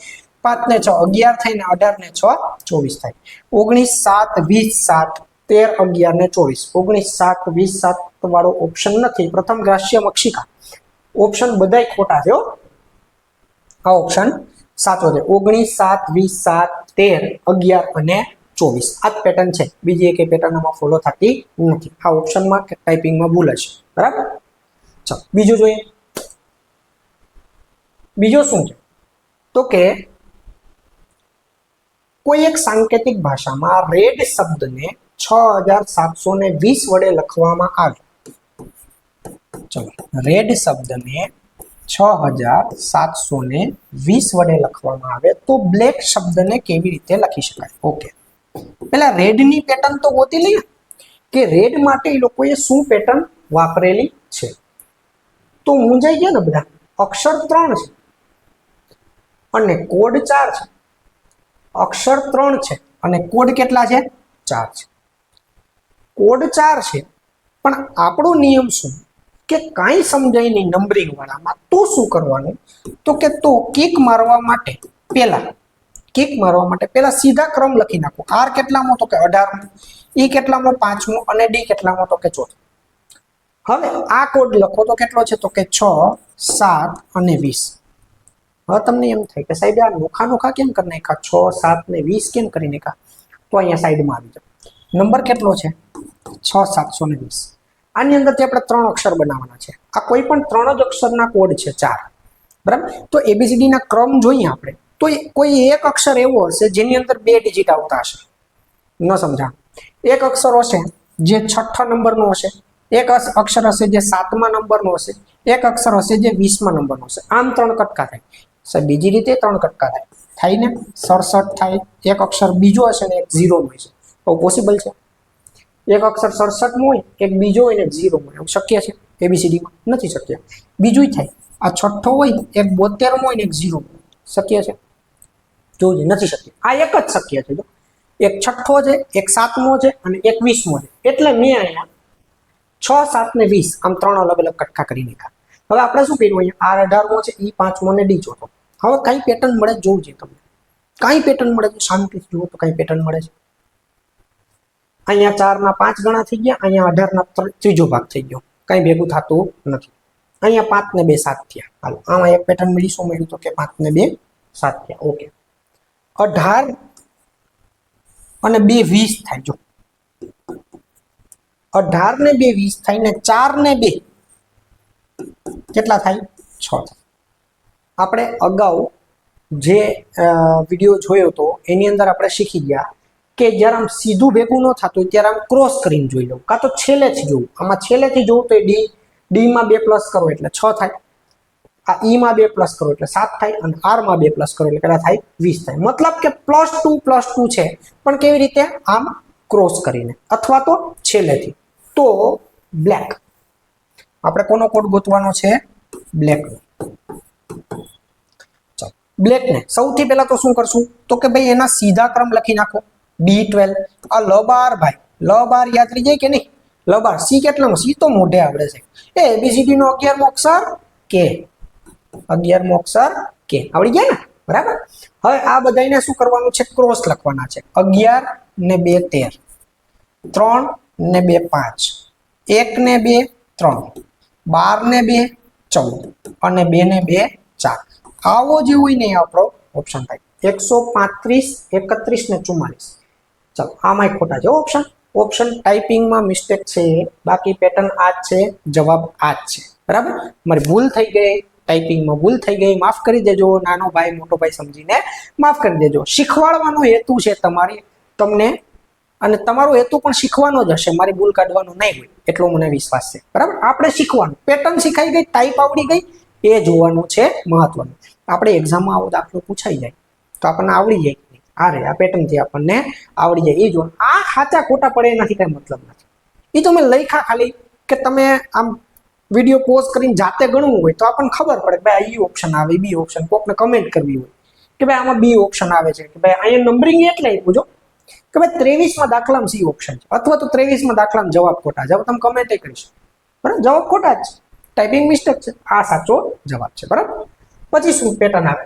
5 ને 6 11 થાય ને 18 ને 6 24 થાય 19 7 20 7 13 11 ને 24 19 7 20 7 વાળો ઓપ્શન નથી પ્રથમ ગ્રાસ્ય મક્ષિકા ઓપ્શન બધાય ખોટા છે હો. આ ઓપ્શન સાચો છે. 19, 7, 20, 7, 13, 11 અને 24 આ જ પેટર્ન છે. બીજી એક પેટર્ન આમાં ફોલો થતી નથી. આ ઓપ્શનમાં કે ટાઈપિંગમાં ભૂલ હશે. બરાબર. ચાલો બીજું જોઈએ. બીજો શું છે તો કે કોઈ એક સાંકેતિક ભાષામાં રેડ શબ્દને 6720 વડે લખવામાં આવે. ચલો રેડ શબ્દને 6720 વડે લખવામાં આવે તો બ્લેક શબ્દને કેવી રીતે લખી શકાય? ઓકે, પેલા રેડ ની પેટર્ન તો ગોતી લઈએ કે રેડ માટે એ લોકોએ શું પેટર્ન વાપરેલી છે. તો મૂંઝાઈ ગયા ને બધા. અક્ષર 3 છે અને કોડ 4 છે. અક્ષર 3 છે અને કોડ કેટલા છે? 4 છે. કોડ 4 છે પણ આપણો નિયમ શું કે કાંઈ સમજાય નહીં નંબરિંગ વાળામાં તો શું કરવાનું તો કે તો કિક મારવા માટે પહેલા સીધા ક્રમ લખી નાખો. આર કેટલામાં તો કે 18, ઈ કેટલામાં 5મો અને ડી કેટલામાં તો કે 4. હવે આ કોડ લખો તો કેટલો છે તો કે 6, 7 અને 20. હવે તમને એમ થાય કે સાહેબ આ નોખા કેમ કરી નાખ્યા? 6, 7 ને 20 કેમ કરી નાખ્યા? તો અહીંયા સાઈડમાં આવી જાવ. નંબર કેટલો છે? 6720. આની અંદરથી આપણે 3 અક્ષર બનાવવાના છે. આ કોઈ પણ 3 જ અક્ષરના કોડ છે 4. બરાબર. તો એબીસીડી ના ક્રમ જોઈએ આપણે તો કોઈ એક અક્ષર એવો હશે જેની અંદર 2 ડિજિટ આવતા હશે. ન સમજાણ. એક અક્ષર હશે જે 6થા નંબરનો હશે, એક અક્ષર હશે જે 7મા નંબરનો હશે, એક અક્ષર હશે જે 20મા નંબરનો હશે. આમ 3 કટકા થાય. સાહેબ બીજી રીતે 3 કટકા થાય ને 67 થાય. એક અક્ષર બીજો હશે ને એક 0 નો હશે. તો પોસિબલ છે? એક અક્ષર 67 નો હોય, એક બીજો હોય ને 0 હોય. એવું શક્ય છે? એબીસીડી માં નથી શક્ય. બીજું થાય આ 6થો હોય, એક 72 હોય ને એક 0 હોય. શક્ય છે? જોજે નથી શક્ય. આ એક જ શક્ય છે. જો એક 6થો છે, એક 7મો છે અને એક 20મો છે. એટલે મેં અહીંયા 6, 7 ને 20 આમ 3 અલગ અલગ કટકા કરી નાખ્યા. હવે આપણે શું કર્યું? અહીંયા આર 18મો છે, ઈ 5મો ને ડી 4. હવે કઈ પેટર્ન મળે જોવું છે તમને. કઈ પેટર્ન મળે છે? શાંતિથી જુઓ તો કઈ પેટર્ન મળે છે. અહીંયા 4 ના 5 ગણા થઈ ગયા, અહીંયા 18 ના ત્રીજો ભાગ થઈ ગયો. કઈ ભેગું થતું નથી. અહીંયા 5 ને 2 7 થયા. હાલો આમાં એક પેટર્ન મળી. શું મળ્યું તો કે 5 ને 2 7 થયા. ઓકે, 18 અને 2 20 થાય. જો 18 ને 2 20 થાય ને 4 ને 2 કેટલા થાય? 6 થાય. આપણે અગાઉ જે વિડીયો જોયો હતો એની અંદર આપણે શીખી ગયા કે જ્યારે આમ સીધું ભેગું ન થતું હોય ત્યારે આમ ક્રોસ કરીને જોઈ લઉં, કાં તો છેલ્લેથી જોવું. આમાં છેલ્લેથી જોવું તો ડી માં 2 પ્લસ કરો એટલે 6 થાય. આ ઈ માં 2 પ્લસ કરો એટલે 7 થાય અને આર માં 2 પ્લસ કરો એટલે કેટલા થાય? 20 થાય. મતલબ કે +2 છે પણ કેવી રીતે? આમ ક્રોસ કરીને અથવા તો છેલ્લેથી. તો બ્લેક આપણે કોનો કોડ ગોતવાનો છે? બ્લેક. ચાલો બ્લેક ને સૌથી પહેલા તો શું કરશું તો કે ભાઈ એના સીધા ક્રમ લખી નાખો. B12 આ લ બાર ભાઈ, લ બાર યાદ રહી જાય કે નહીં? લ બાર સી કેટલામાં? સી તો મોઢે આવડે છે. એ એબીસીડી નો 11મો અક્ષર કે, 11મો અક્ષર કે આવડી ગયા ને? બરાબર. હવે આ બધાને શું કરવાનું છે? ક્રોસ લખવાના છે. 11 ને 2 13, 3 ને 2 5, 1 ને 2 3, 12 ને 2 14 અને 2 ને 2 4. આવો જે હોય ને આપણો ઓપ્શન થાય. 135 31 ને 44. ચાલો આમાં ખોટા છે ઓપ્શન ટાઈપિંગમાં મિસ્ટેક છે, બાકી પેટર્ન આ જ છે, જવાબ આ જ છે. બરાબર. મારી ભૂલ થઈ ગઈ, ટાઈપિંગમાં ભૂલ થઈ ગઈ, માફ કરી દેજો. નાનો ભાઈ મોટો ભાઈ સમજીને માફ કરી દેજો. શીખવાડવાનો હેતુ છે તમને અને તમારો હેતુ પણ શીખવાનો જ હશે. મારી ભૂલ કાઢવાનો નહીં હોય એટલો મને વિશ્વાસ છે. બરાબર. આપણે શીખવાનું, પેટર્ન શીખાઈ ગઈ, ટાઈપ આવડી ગઈ, એ જોવાનું છે મહત્વનું. આપણે એક્ઝામમાં આવો દાખલો પૂછાઈ જાય તો આપણને આવડી જાય. આ પેટર્નથી આપણને આવડી જાય એ જો. આ સાચા ખોટા પડે એનાથી કઈ મતલબ નથી. એ તમે લખ્યા ખાલી કે તમે આમ વિડીયો પોઝ કરીને જાતે ગણવું હોય તો આપણને ખબર પડે કે ભાઈ ઈ ઓપ્શન આવે, બી ઓપ્શન. કોકને કમેન્ટ કરવી હોય કે ભાઈ આમાં બી ઓપ્શન આવે છે, કે ભાઈ અહીંયા નંબરિંગ એટલે પૂછો કે ભાઈ 23માં દાખલામાં સી ઓપ્શન છે અથવા તો 23માં દાખલામાં જવાબ ખોટા. જવાબ તમે કમેન્ટ કરીશું. બરાબર. જવાબ ખોટા જ છે, ટાઈપિંગ મિસ્ટેક છે. આ સાચો જવાબ છે. બરાબર. પછી શું પેટર્ન આવે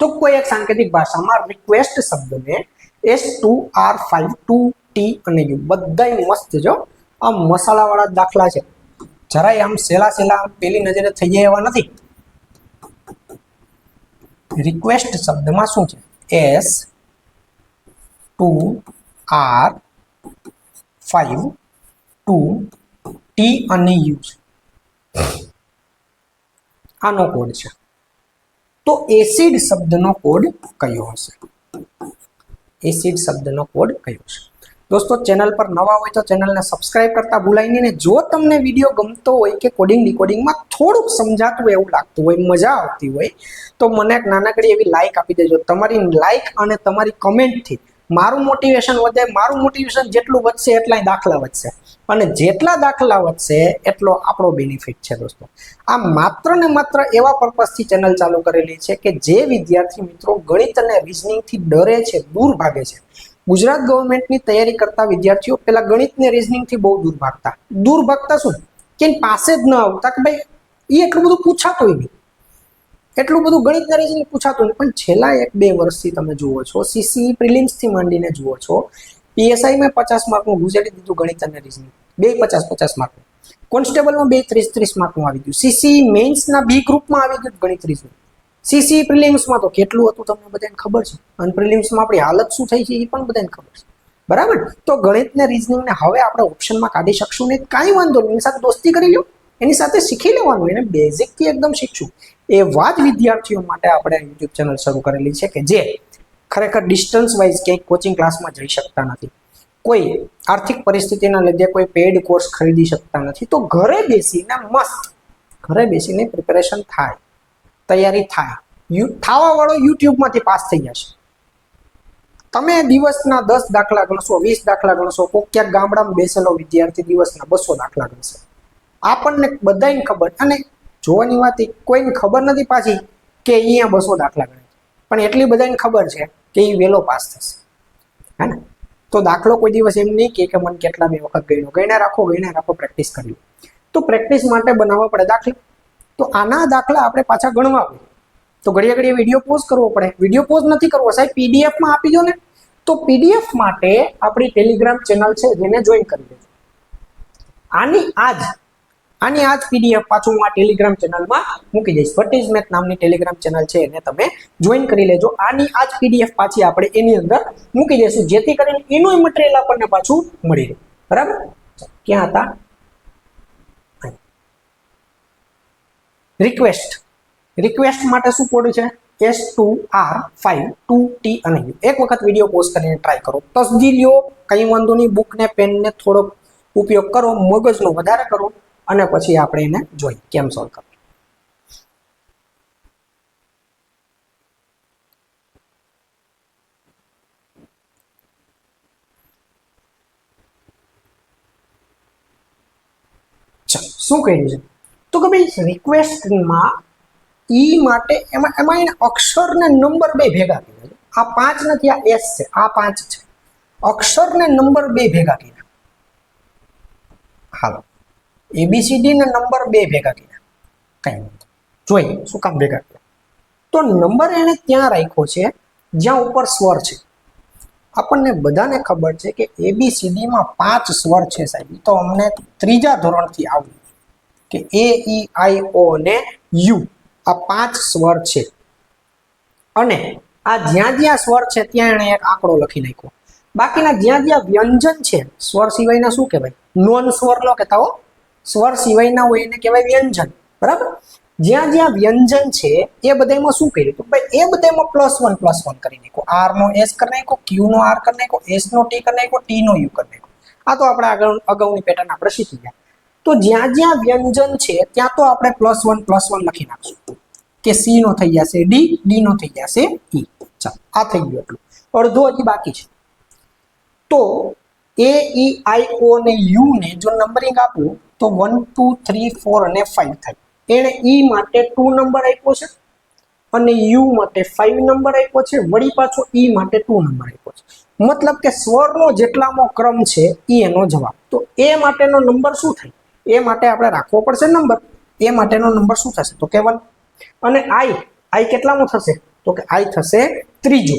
તો કોઈ એક સાંકેતિક ભાષામાં રિક્વેસ્ટ શબ્દને S2R5 2T અને U બધાય મસ્ત જો આ મસાલા વાળા દાખલા છે. જરાય આમ સેલા સેલા પેલી નજરે થઈ જાય એવા નથી. રિક્વેસ્ટ શબ્દમાં શું છે? S 2 R 5 2 T અને U છે. આનો કોડ છે. તો એસિડ શબ્દનો કોડ કયો હશે? એસિડ શબ્દનો કોડ કયો છે? દોસ્તો ચેનલ પર નવા હોય તો ચેનલને સબસ્ક્રાઇબ કરતા ભૂલાય નહીં. ને જો તમને વિડીયો ગમતો હોય કે કોડિંગ ડીકોડિંગમાં થોડુંક સમજાતું એવું લાગતું હોય, મજા આવતી હોય, તો મને એક નાનકડી એવી લાઈક આપી દેજો. તમારી લાઈક અને તમારી કમેન્ટથી મારું મોટિવેશન વધે. મારું મોટિવેશન જેટલું વધશે એટલા દાખલા વધશે, અને જેટલા દાખલા વધશે એટલો આપણો બેનિફિટ છે. દોસ્તો આ માત્ર ને માત્ર એવા પર્પઝથી ચેનલ ચાલુ કરેલી છે કે જે વિદ્યાર્થી મિત્રો ગણિત અને રીઝનિંગથી ડરે છે, દૂર ભાગે છે. ગુજરાત ગવર્મેન્ટની તૈયારી કરતા વિદ્યાર્થીઓ પેલા ગણિત ને રીઝનિંગથી બહુ દૂર ભાગતા શું કે પાસે જ ન આવતા કે ભાઈ એ એટલું બધું પૂછાતું નહીં, એટલું બધું ગણિત ને રીઝનિંગ પૂછાતું નહીં. પણ છેલ્લા 1-2 વર્ષથી તમે જુઓ છો, સીસી પ્રિલિમ્સથી માંડીને જુઓ છો, પીએસઆઈમાં 50 માર્કનું ઘૂસેડી દીધું ગણિત અને રીઝનિંગ, 2 50 માર્કનું. કોન્સ્ટેબલમાં 2 30 માર્કનું આવી ગયું. સીસી મેઇન્સના બી ગ્રુપમાં આવી ગયું ગણિત રીઝનિંગ. સીસી પ્રિલિમ્સમાં તો કેટલું હતું તમને બધાને ખબર છે, અને પ્રિલિમ્સમાં આપણી હાલત શું થઈ છે એ પણ બધાને ખબર છે. બરાબર? તો ગણિત ને રીઝનિંગને હવે આપણે ઓપ્શનમાં કાઢી શકશું નહીં, કાંઈ વાંધો નહીં. એની સાથે દોસ્તી કરી લો, એની સાથે શીખી લેવાનું, એને બેઝિકથી એકદમ શીખશું. એવા જ વિદ્યાર્થીઓ માટે આપણે યુટ્યુબ ચેનલ શરૂ કરેલી છે કે જે ખરેખર ડિસ્ટન્સ વાઇઝ ક્યાંક કોચિંગ ક્લાસમાં જઈ શકતા નથી, કોઈ આર્થિક પરિસ્થિતિના લીધે કોઈ પેઇડ કોર્સ ખરીદી શકતા નથી, તો ઘરે બેસીને પ્રિપેરેશન થાય, તૈયારી થાય. થવા વાળો યુટ્યુબમાંથી પાસ થઈ જશે. તમે દિવસના 10 દાખલા ગણશો, 20 દાખલા ગણશો, કોઈ ક્યાંક ગામડામાં બેસેલો વિદ્યાર્થી દિવસના 200 દાખલા ગણશે. આપણને બધાને ખબર, અને જોવાની વાત કોઈને ખબર નથી પાછી કે અહીંયા 200 દાખલા ગણે, પણ એટલી બધાને ખબર છે કે એ વહેલો પાસ થશે. હે ને? તો દાખલો કોઈ દિવસ એમ નહીં કે મને કેટલા બે વખત ગણ્યા રાખો, પ્રેક્ટિસ કરી લો. તો પ્રેક્ટિસ માટે બનાવવા પડે દાખલા. તો આના દાખલા આપણે પાછા ગણવા હોય તો ઘડીએ વિડીયો પોઝ કરવો પડે. વિડીયો પોઝ નથી કરવો સાહેબ, પીડીએફમાં આપી દો ને. તો પીડીએફ માટે આપણી ટેલિગ્રામ ચેનલ છે, જેને જોઈન કરી દેજો. આની આજ પીડીએફ પાછું હું આ ટેલિગ્રામ ચેનલમાં મૂકી દઈશ. ભટ્ટીઝ મેથ નામની ટેલિગ્રામ ચેનલ છે, એને તમે જોઈન કરી લેજો. આની આજ પીડીએફ પાછી આપણે એની અંદર મૂકી દઈશું, જેથી કરીને એનું મટીરિયલ આપણને પાછું મળી રહે. બરાબર? ક્યાં હતા? રિક્વેસ્ટ માટે શું કોડ છે? S2R52T અને U. એક વખત વિડીયો પોઝ કરીને ટ્રાય કરો, તસદી લ્યો, કંઈ વાંધો નહીં. બુક ને પેન ને થોડોક ઉપયોગ કરો, મગજનો વધારે કરો, અને પછી આપણે એને જોઈએ કેમ સોલ્વ કરવું. શું કહ્યું છે? તો કે ભાઈ રિક્વેસ્ટમાં ઈ માટે એમાં એને અક્ષર ને નંબર 2 ભેગા કર્યા છે. આ 5 નથી, આ S છે, આ 5 છે. અક્ષર ને નંબર 2 ભેગા કર્યા. હાલો, ABCD ને નંબર 2 ભેગા કર્યા. કઈ નથી, જોઈએ શું કામ ભેગા કર્યા. તો નંબર એને ત્યાં રાખ્યો છે જ્યાં ઉપર સ્વર છે. આપણને બધાને ખબર છે કે ABCD માં 5 સ્વર છે સાહેબ. તો અમને 3જા ધોરણથી આવ્યું કે A-E-I-O ને U, આ 5 સ્વર છે. અને આ જ્યાં સ્વર છે ત્યાં એને એક આંકડો લખી નાખ્યો. બાકીના જ્યાં વ્યંજન છે, સ્વર સિવાયના શું કહેવાય? નોન સ્વર નો કહેતા હો, સ્વર સિવાયના હોય એને કહેવાય વ્યંજન. બરાબર? જ્યાં વ્યંજન છે એ બધામાં શું કર્યું? તો ભાઈ એ બધામાં +1 કરી નાખો. R નો S કરી નાખો, Q નો R કરી નાખો, S નો T કરી નાખો, T નો U કરી નાખો. આ તો આપણે અગાઉની પેટર્ન આપણે શીખી ગયા. તો જ્યાં વ્યંજન છે ત્યાં તો આપણે +1 લખી નાખશું કે C નો થઈ જશે D, D નો થઈ જશે E. ચાલો, આ થઈ ગયું એટલું. અડધો હજી બાકી છે. તો A-E-I-O ને U ને જો નંબરિંગ આપું તો 1 2 3 4 અને 5 થાય. એને E માટે 2 નંબર આપ્યો છે અને U માટે 5 નંબર આપ્યો છે, વળી પાછો E માટે 2 નંબર આપ્યો છે. મતલબ કે સ્વરનો જેટલામો ક્રમ છે એ એનો જવાબ. તો એ માટેનો નંબર શું થાય? એ માટે આપણે રાખવો પડશે નંબર. એ માટેનો નંબર શું થશે? તો કે 1. અને I કેટલામો થશે? તો કે I થશે 3જો.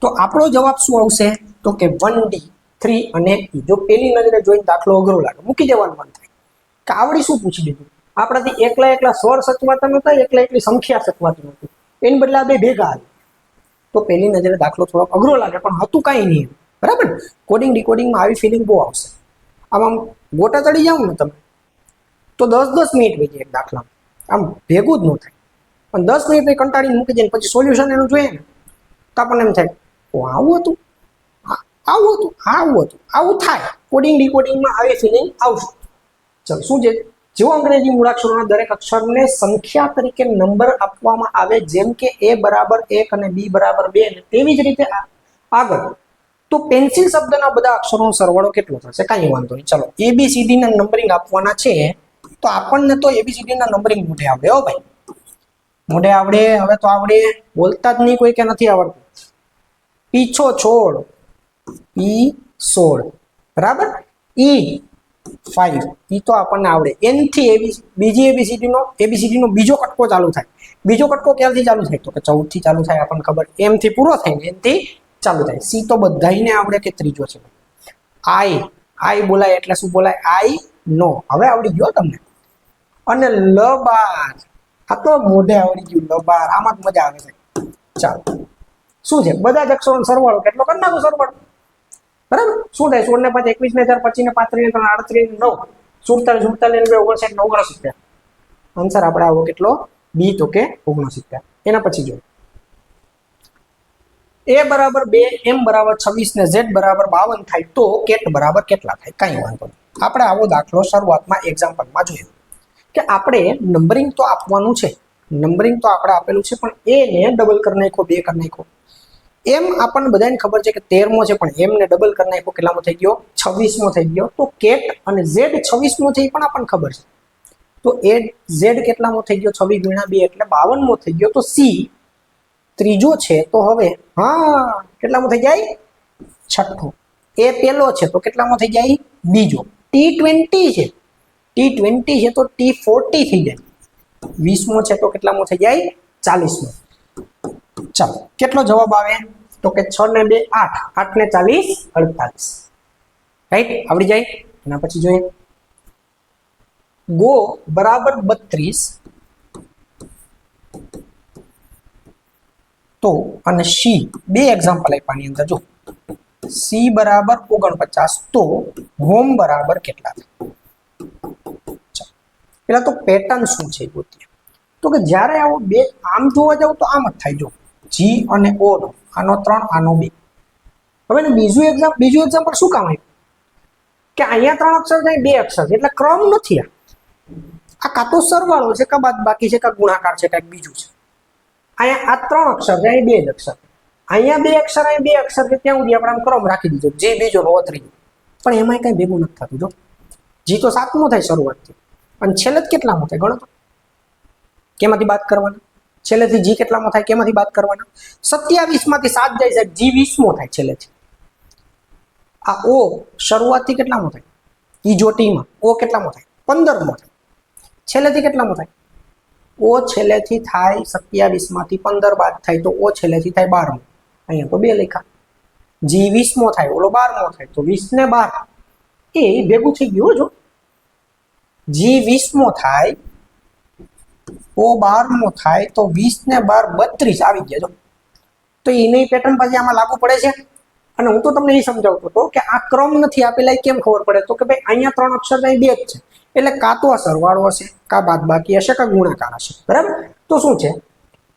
તો આપણો જવાબ શું આવશે? તો કે 1D 3 અને E. જો પેલી નજરે જોઈને દાખલો અઘરો લાગે, મૂકી દેવાનું મન થાય. કે આવડી શું પૂછી દીધું? આપણાથી એકલા એકલા સ્વર સચવાતા નહોતા, એકલા એકલી સંખ્યા સચવાતી નહોતી, એની બદલે આ બે ભેગા આવે. તો પહેલી નજરે દાખલો થોડોક અઘરો લાગે, પણ હતું કાંઈ નહીં, બરાબર. કોડિંગ ડિકોડિંગમાં આવી ફિલિંગ બહુ આવશે. આમ ગોટા ચડી જાવ ને તમે તો 10-10 મિનિટ વહી જાય દાખલા, આમ ભેગું જ ન થાય. પણ 10 મિનિટ કંટાળીને મૂકી જાય, પછી સોલ્યુશન એનું જોઈએ ને તો આપણને એમ થાય આવું હતું, આવું હતું, આવું હતું, આવું થાય. કોડિંગ ડિકોડિંગમાં આવી ફિલિંગ આવશે. ચલો શું છે? જેવો અંગ્રેજી મૂળાક્ષરોના દરેક અક્ષરને સંખ્યા તરીકે નંબર આપવામાં આવે, જેમ કે a બરાબર 1 અને b બરાબર 2, ને તેવી જ રીતે આગળ. તો પેન્સિલ શબ્દના બધા અક્ષરોનો સરવાળો કેટલો થશે? કાંઈ વાંધો નહીં. ચલો ABCD ના નંબરિંગ આપવાના છે, તો આપણને તો ABCD ના નંબરિંગ મોઢે આવડે. હો ભાઈ, મોઢે આવડે. હવે તો આવડે, બોલતા જ નહીં કોઈ કે નથી આવડતું. પીછો છોડ E16, બરાબર. E5 ઈ તો આપણને આવડે. N થી બીજી ABCD નો બીજો કટકો ચાલુ થાય. બીજો કટકો ક્યારથી ચાલુ થાય? તો કે 14 થી ચાલુ થાય, આપણને ખબર. M થી પૂરો થાય ને N થી ચાલુ થાય. C તો બધાઈને આવડે કે ત્રીજો છે. I બોલાય એટલે શું બોલાય? I નો. હવે આવડી ગયો તમને. અને લ બાર, આ તો મોઢે આવડી ગયું. લ બાર, આમાં જ મજા આવે છે. ચાલો શું છે? બધા જ અક્ષરોનો સરવાળો કેટલો કરી નાખો? સરવાળો બરાબર. શું થાય? 16 ને 5 21 ને 4 25 ને 35 ને 3 38 ને 9 47 47 ને 59 ને 69. આન્સર આપણે આવો કેટલો? બી, તો કે 69. એના પછી જો a બરાબર 2, m બરાબર 26 ને z બરાબર 52 થાય, તો કેટ બરાબર કેટલા થાય? કાંઈ વાંધો નહીં. આપણે આવો દાખલો શરૂઆતમાં એક્ઝામ્પલમાં જોયો કે આપણે નંબરિંગ તો આપવાનું છે, નંબરિંગ તો આપણે આપેલું છે, પણ a ને ડબલ કરી નાખો, 2 કરી નાખો. એમ આપણને બધાને ખબર છે કે 13મો છે, પણ એમ ને ડબલ કરી નાખો, કેટલામો થઈ ગયો? 26મો થઈ ગયો. તો કેટ અને z 26મો છે, એ પણ આપણને ખબર છે. તો એ z કેટલામો થઈ ગયો? 26 ગુણ્યા 2 એટલે 52મો થઈ ગયો. તો c ત્રીજો છે, તો હવે હા કેટલામો થઈ જાય? છઠ્ઠો. એ પહેલો છે, તો કેટલામો થઈ જાય? બીજો. T20 છે, T20 છે, તો T40 થઈ જાય. 20મો છે, તો કેટલામો થઈ જાય? 40મો. ચાલો કેટલો જવાબ આવે? તો કે 6 ને 2 8, 8 ને 40 48. રાઈટ, આવડી જાય. એના પછી જોઈએ ગો બરાબર 32, તો અને સી, બે એક્ઝામ્પલ આપ્યાની અંદર જો સી બરાબર 49, તો હોમ બરાબર કેટલા થાય? પેલા તો પેટર્ન શું છે ગોતીએ. તો કે જ્યારે આવો બે આમ જોવા જાવ તો આમ જ થાય. જો જી અને ઓ નો, આનો 3, આનો 2. હવે બીજું એક્ઝામ્પલ શું કામ આપ્યું કે અહીંયા 3 અક્ષર છે, 2 અક્ષર છે, એટલે ક્રમ નથી. આ કાં તો સરવાળો છે, કાં બાદબાકી છે, કાં ગુણાકાર છે, કાંઈક બીજું છે. અહીંયા આ 3 અક્ષર છે, અહીં 2 જ અક્ષર. અહીંયા 2 અક્ષર, અહીં 2 અક્ષર છે, ત્યાં સુધી આપણે આમ ક્રમ રાખી દીધો, જે બીજો નો ત્રીજો. પણ એમાં કઈ ભેગું નથી થતું. જો જી તો 7મો થાય શરૂઆતથી, અને છેલ્લે કેટલામો થાય? ગણો તો. કેમાંથી બાદ કરવાના? છેલ્લેથી જી કેટલામો થાય? કેમાંથી બાદ કરવાના? 27 માંથી 7 જાય છે, જી 20મો થાય છેલ્લેથી. આ ઓ શરૂઆતથી કેટલામો થાય? ઈ જો ટીમાં ઓ કેટલામો થાય? 15મો થાય. છેલ્લેથી કેટલામો થાય? ઓ છેલ્લેથી થાય 27 માંથી 15 બાદ થાય, તો ઓ છેલ્લેથી થાય 12મો. અહીંયા તો 2 લખ્યા. જી 20મો થાય, ઓલો 12મો થાય, તો 20 ને 12 એ ભેગું થઈ ગયું. જો જી 20મો થાય, ઓ 12મો થાય, તો 20 ને 12 32 આવી ગયા. જો તો એની પેટર્ન પછી આમાં લાગુ પડે છે. અને હું તો તમને એ સમજાવતો હતો કે આ ક્રમ નથી આપેલા, કેમ ખબર પડે? તો કે ભાઈ અહીંયા 3 અક્ષર, અહીં 2 જ છે, એટલે કાં તો આ સરવાળો હશે, કાં બાદબાકી હશે, કાં ગુણાકાર હશે. બરાબર. તો શું છે?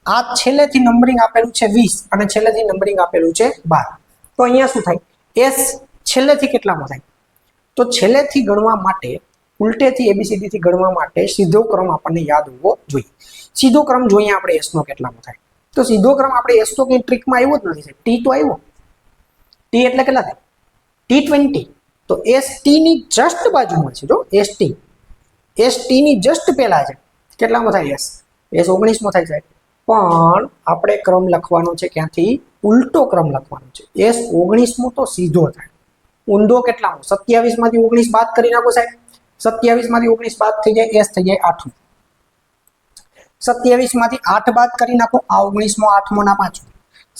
આ છેલ્લેથી નંબરિંગ આપેલું છે 20 અને છેલ્લેથી નંબરિંગ આપેલું છે 12. તો અહીંયા શું થાય? એસ છેલ્લેથી કેટલામાં થાય? તો છેલ્લેથી ગણવા માટે, ઉલટેથી ABCD થી ગણવા માટે સીધો ક્રમ આપણને યાદ હોવો જોઈએ. સીધો ક્રમ જોઈએ આપણે એસ નો કેટલામાં થાય. તો સીધો ક્રમ આપણે એસ તો કઈ ટ્રીકમાં આવ્યો જ નથી. ટી તો આવ્યો. ટી એટલે કેટલા થાય? T20. તો એસ ટી ની જસ્ટ બાજુમાં છે. જો એસ ટી ની જસ્ટ પહેલા છે. કેટલામાં થાય? એસ 19મો થાય સાહેબ. પણ આપણે ક્રમ લખવાનો છે ક્યાંથી? ઉલટો ક્રમ લખવાનો છે. એસ 19મો તો સીધો થાય. ઊંધો કેટલામો? 27 માંથી 19 બાદ કરી નાખો સાહેબ. 27 માંથી 19 બાદ થઈ જાય, એસ થઈ જાય 8મો. 27 માંથી 8 બાદ કરી નાખો, આ 19મો, 8મો ના 5મો.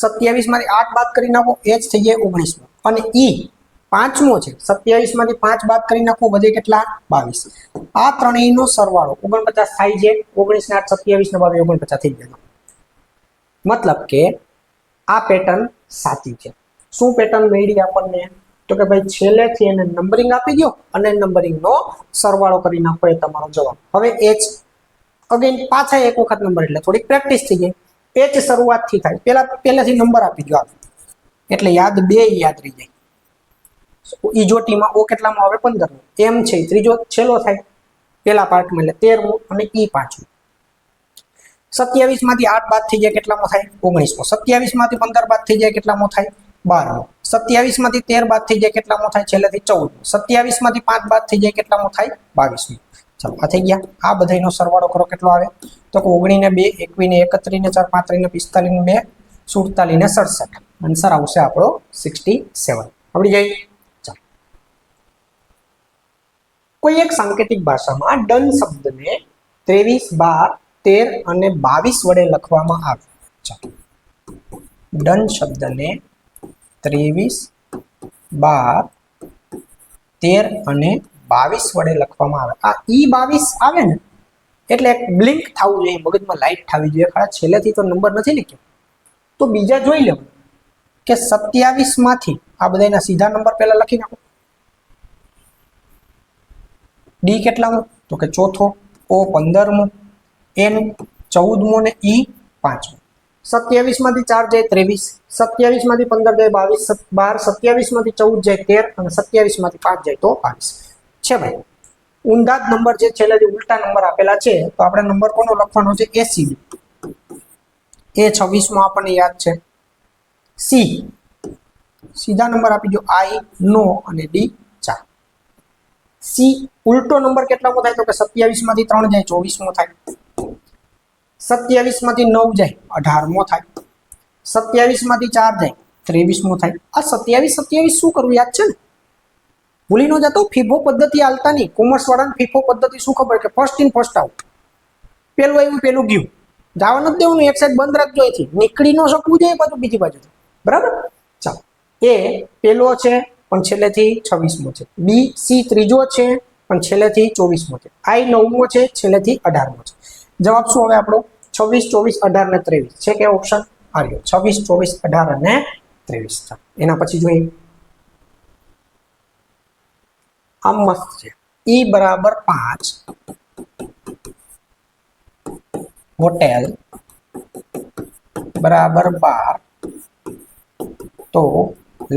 27 માંથી 8 બાદ કરી નાખો, એચ થઈ જાય 19મો. અને ઈ પાંચમો છે 27 માંથી 5 બાદ કરી નાખો, વધે કેટલા? 22. આ ત્રણેયનો સરવાળો 49 થાય છે. 19 ને 8 27 ને 22 49 થઈ જાય. મતલબ કે આ પેટર્ન સાચી છે. શું પેટર્ન મળી આપણને? તો કે ભાઈ છેલ્લેથી એને નંબરિંગ આપી દો અને નંબરિંગનો સરવાળો કરી નાખો, એ તમારો જવાબ. હવે h અગેન પાછા એક વખત નંબર એટલે થોડીક પ્રેક્ટિસ થઈ જાય. h શરૂઆતથી થાય, પહેલાથી નંબર આપી દો એટલે યાદ બે યાદ રહી જાય. ઈજોટીમાં ઓ કેટલામાં આવે? 15. એમ છે ત્રીજો છેલ્લો થાય પેલા પાર્ટમાં એટલે 13મું અને ઈ 5મું. 27 માંથી 8 બાદ થઈ જાય કેટલામાં થાય? 19મો. 27 માંથી 15 બાદ થઈ જાય કેટલામાં થાય? 12મો. 27 માંથી 13 બાદ થઈ જાય કેટલામાં થાય? છેલ્લેથી 14મો. 27 માંથી 5 બાદ થઈ જાય કેટલામાં થાય? 22મો. ચાલો આ થઈ ગયા. આ બધાનો સરવાળો કરો કેટલો આવે? તો 19 ને 2 21 ને 31 ને 4 35 ને 45 ને 2 47 ને 67. આન્સર આવશે આપણો 67. આવડી જાય. ચાલો કોઈ એક સાંકેતિક ભાષામાં ડન શબ્દને 23 12 13 અને 22 વડે લખવામાં આવે. ચાલો ડન શબ્દને 23 12 13 અને 22 વડે લખવામાં આવે. આ ઈ 22 આવે ને એટલે એક બ્લિંક થવું જોઈએ, મગજમાં લાઈટ થવી જોઈએ. ખરા છેલ્લેથી તો નંબર નથી લખ્યો તો બીજા જોઈ લેવું કે 27 માંથી આ બધાના સીધા નંબર પહેલા લખી નાખો. ડી કેટલામો? તો કે ચોથો. ઓ 15મો, એન 14મો ને ઈ 5મો. 27 માંથી 4 જાય 23, 27 માંથી 15 જાય 22, 27 માંથી 14 જાય 13 અને 27 માંથી 5 જાય તો 22 છે. ભાઈ ઊંધા જ નંબર છે, છેલ્લેથી ઉલટા નંબર આપેલા છે તો આપણે નંબર કોનો લખવાનો છે? એસીડી. એ 26મો આપણને યાદ છે. સી સીધા નંબર આપી દો, આઈ નો અને ડી 4. સી ઉલટો નંબર કેટલામો થાય? તો કે 27 માંથી 3 જાય 24મો થાય. 27 માંથી 9 જાય 18મો થાય. 27 માંથી 4 જાય 23મો થાય. આ 27 શું કરવું યાદ છે ને? ભૂલી ન જતો. ફીફો પદ્ધતિ હાલતા નહીં. કોમર્સ વાળાને ફીફો પદ્ધતિ શું ખબર કે ફર્સ્ટ ઇન ફર્સ્ટ આઉટ. પેલું આવ્યું પેલું ગયું, જવા નથી દેવાનું. એક સાઈડ બંધ રાખજો, અહીંથી નીકળી ન શકવું જોઈએ પાછું બીજી બાજુથી. બરાબર. ચાલો એ પેલો છે પણ છેલ્લેથી 26મો છે. બી સી ત્રીજો છે પણ છેલ્લેથી 24મો છે. આઈ 9મો છે છેલ્લેથી 18મો છે. જવાબ શું હવે આપણો? 26 24 18 ને 23 છે કે ઓપ્શન આવ્યો? 26 24 18 અને 23. એના પછી જોઈએ આ મસ્ત છે. ઈ બરાબર 5, હોટેલ બરાબર 12, તો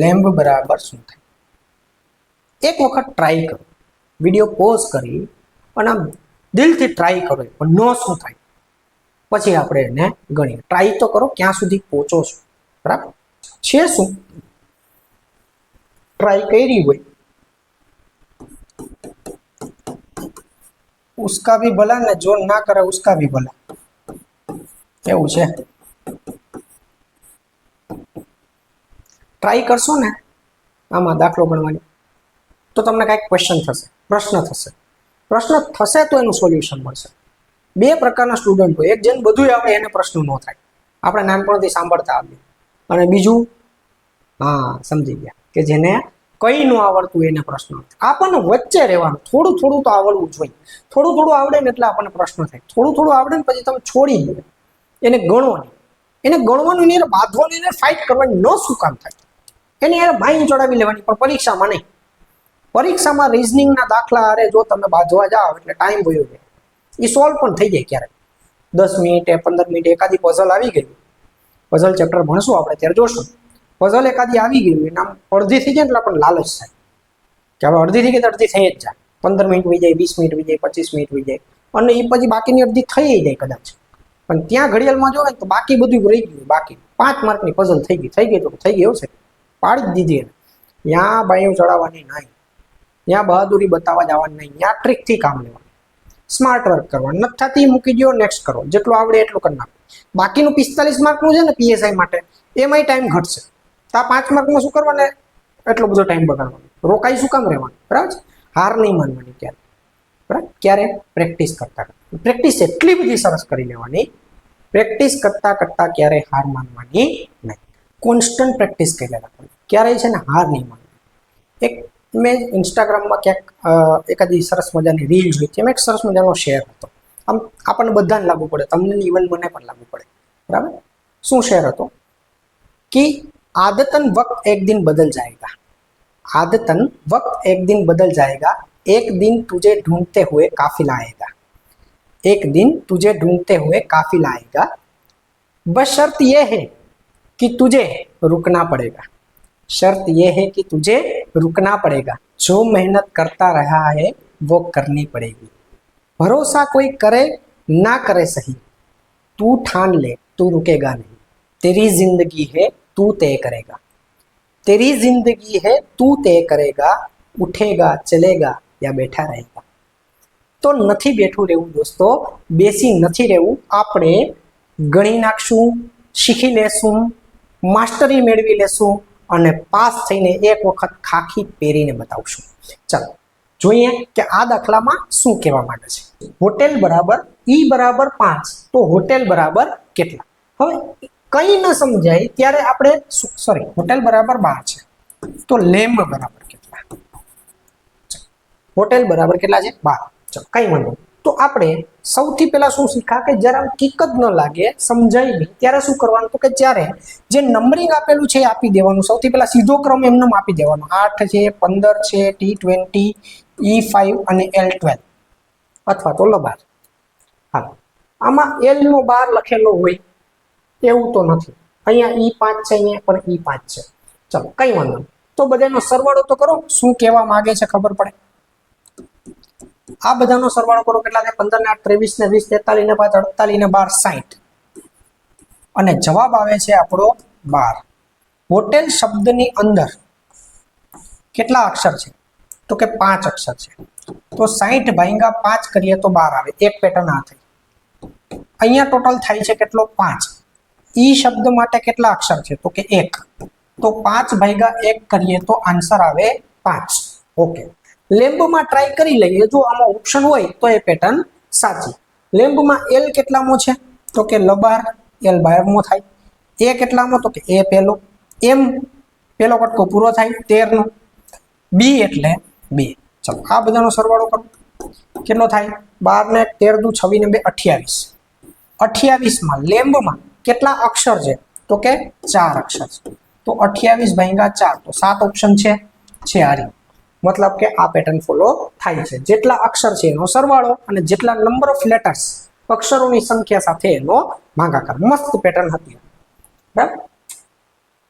લેમ્બ બરાબર શું થાય? એક વખત ટ્રાય કરો, વિડીયો પોઝ કરી અને આમ દિલથી ટ્રાય કરો પણ નો શું થાય પછી આપણે એને ગણીએ. ટ્રાય તો કરો ક્યાં સુધી પહોંચો છો. બરાબર છે? શું ટ્રાય કરી હોય उसका भी भला ने जो ना करे उसका भी भला. કેવું છે? ટ્રાય કરશો ને આમાં દાખલો ગણવાની તો તમને કાંઈક ક્વેશ્ચન થશે, પ્રશ્ન થશે. પ્રશ્ન થશે તો એનું સોલ્યુશન મળશે. બે પ્રકારના સ્ટુડન્ટ હોય, એક જેને બધું આવડે એને પ્રશ્ન ન થાય, આપણે નાનપણથી સાંભળતા આવીએ, અને બીજું હા સમજી ગયા કે જેને કઈ ન આવડતું એને પ્રશ્ન. આપણને વચ્ચે રહેવાનું, થોડું થોડું તો આવડવું જોઈએ. થોડું થોડું આવડે ને એટલે આપણને પ્રશ્ન થાય. થોડું થોડું આવડે ને પછી તમે છોડી દો, એને ગણો નહીં. એને ગણવાનું નહીં, એને બાંધવાનું, એને ફાઇટ કરવાની ન શું કામ થાય? એને યાર બાઈ ચડાવી લેવાની, પણ પરીક્ષામાં નહીં. પરીક્ષામાં રિઝનિંગના દાખલા અરે જો તમે બાંધવા જાઓ એટલે ટાઈમ વયો જાય. એ સોલ્વ પણ થઈ જાય ક્યારેક 10 મિનિટે 15 મિનિટે. એકાદી પઝલ આવી ગઈ, પઝલ ચેપ્ટર ભણશું આપણે ત્યારે જોશું. પઝલ એકાદી આવી ગઈ એના અડધી થઈ જાય એટલે આપણને લાલચ થાય કે હવે અડધી થઈ ગઈ તો અડધી થઈ જ જાય. 15 મિનિટ વહી જાય, 20 મિનિટ વહી જાય, 25 મિનિટ વહી જાય, અને એ પછી બાકીની અડધી થઈ જાય કદાચ. પણ ત્યાં ઘડિયાળમાં જોવે તો બાકી બધું રહી ગયું. બાકી 5 માર્કની પઝલ થઈ ગઈ તો થઈ ગઈ. એવું છે પાડી જ દીધી એને. ત્યાં બાયું ચડાવવાની નહીં, ત્યાં બહાદુરી બતાવવા જવાની નહીં, ત્યાં ટ્રીકથી કામ લેવાનું, સ્માર્ટ વર્ક કરવાનું. નથી થતી મૂકી દો, નેક્સ્ટ કરો, જેટલું આવડે એટલું કરી નાખો. બાકીનું 45 માર્કનું છે ને પીએસઆઈ માટે, એમાંય ટાઈમ ઘટશે. તો આ 5 માર્કમાં શું કરવાને એટલો બધો ટાઈમ બગાડવાનો, રોકાઈ શું કામ રહેવાનું? બરાબર. હાર નહીં માનવાની ક્યારે. બરાબર. ક્યારે? પ્રેક્ટિસ કરતા કરતા. પ્રેક્ટિસ એટલી બધી સરસ કરી લેવાની, પ્રેક્ટિસ કરતા કરતા ક્યારે હાર માનવાની નહીં. કોન્સ્ટન્ટ પ્રેક્ટિસ કરી રાખવાની, ક્યારેય છે ને હાર નહીં માનવાની. એક મેં ઇન્સ્ટાગ્રામમાં ક્યાંક એકાદી સરસ મજાની રીલ જોઈ હતી, એમાં એક સરસ મજાનો શેર હતો. આમ આપણને બધાને લાગુ પડે, તમને ઇવન મને પણ લાગુ પડે, બરાબર. શું શેર હતો कि आदतन वक्त एक दिन बदल जाएगा, आदतन वक्त एक दिन बदल जाएगा, एक दिन तुझे ढूंढते हुए काफिला आएगा, एक दिन तुझे ढूंढते हुए काफिला आएगा, बस शर्त यह है कि तुझे रुकना पड़ेगा, शर्त यह है कि तुझे रुकना पड़ेगा, जो मेहनत करता रहा है वो करनी पड़ेगी, भरोसा कोई करे ना करे सही, तू ठान ले तू रुकेगा नहीं, तेरी जिंदगी है तू तय करेगा, तेरी जिंदगी है तू तय करेगा, उठेगा चलेगा या बैठा रहेगा. तो નથી બેઠું રહેવું દોસ્તો, બેસી નથી રહેવું. આપણે ગણી નાખશું, શીખી લેશું, માસ્ટરી મેળવી લેશું અને પાસ થઈને એક વખત ખાખી પહેરીને બતાવશું. ચાલો જોઈએ કે આ દાખલામાં શું કહેવા માંગે છે. હોટેલ બરાબર ઈ બરાબર 5, તો હોટેલ બરાબર કેટલા? હવે કંઈ ન સમજાય ત્યારે આપણે સોરી, હોટેલ બરાબર 12 છે, તો લેમ્બ બરાબર કેટલા? હોટેલ બરાબર કેટલા છે? 12. ચલો કઈ વાંધો. તો આપણે સૌથી પહેલા શું શીખ્યા કે જ્યારે કિક જ ન લાગે, સમજાય નહીં, ત્યારે શું કરવાનું? તો કે જ્યારે જે નંબરિંગ આપેલું છે એ આપી દેવાનું. સૌથી પહેલા સીધો ક્રમ એમને આપી દેવાનો. 8 છે, 15 છે, T20, E5 અને L12 અથવા તો લબાર. હાલો, આમાં L નો 12 લખેલો હોય એવું તો નથી. અહીંયા E5 છે, અહીંયા પણ E5 છે. ચલો કઈ વાંધો નહીં. તો બધાનો સરવાળો તો કરો, શું કહેવા માંગે છે ખબર પડે. આ બધાનો સરવાળો કરો, કેટલા થાય? 15 ને 8 23 ને 20 43 ને 5 48 ને 12 60 અને જવાબ આવે છે આપણો 12. હોટેલ શબ્દની અંદર કેટલા અક્ષર છે? તો કે 5 અક્ષર છે. તો 60 ભાગ્યા 5 કરીએ તો 12 આવે. એક પેટર્ન આ થઈ. અહીંયા ટોટલ થાય છે કેટલો? 5. ઈ શબ્દ માટે કેટલા અક્ષર છે? તો કે 1. તો 5 ભાગ્યા 1 કરીએ તો આન્સર આવે 5. ઓકે. લેમ્બમાં ટ્રાય કરી લઈએ. જો આમાં ઓપ્શન હોય તો એ પેટર્ન સાચી. લેમ્બમાં L કેટલામો છે? તો કે લબાર, L 12મો થાય. એ કેટલામો? તો કે એ પહેલો. એમ પહેલો કટકો પૂરો થાય 13 નો. બી એટલે 2. ચલો આ બધાનો સરવાળો કરો, કેટલો થાય? 12 ને 13 દુ 26 ને 2 28. 28 માં લેમ્બમાં કેટલા અક્ષર છે? તો કે 4 અક્ષર છે. તો 28 ભાગ્યા 4 તો 7 ઓપ્શન છે આ રીતે. મતલબ કે આ પેટર્ન ફોલો થાય છે. જેટલા અક્ષર છે એનો સરવાળો અને જેટલા નંબર ઓફ લેટર્સ અક્ષરોની સંખ્યા સાથે એનો ભાગાકાર. મસ્ત પેટર્ન હતી, બરાબર.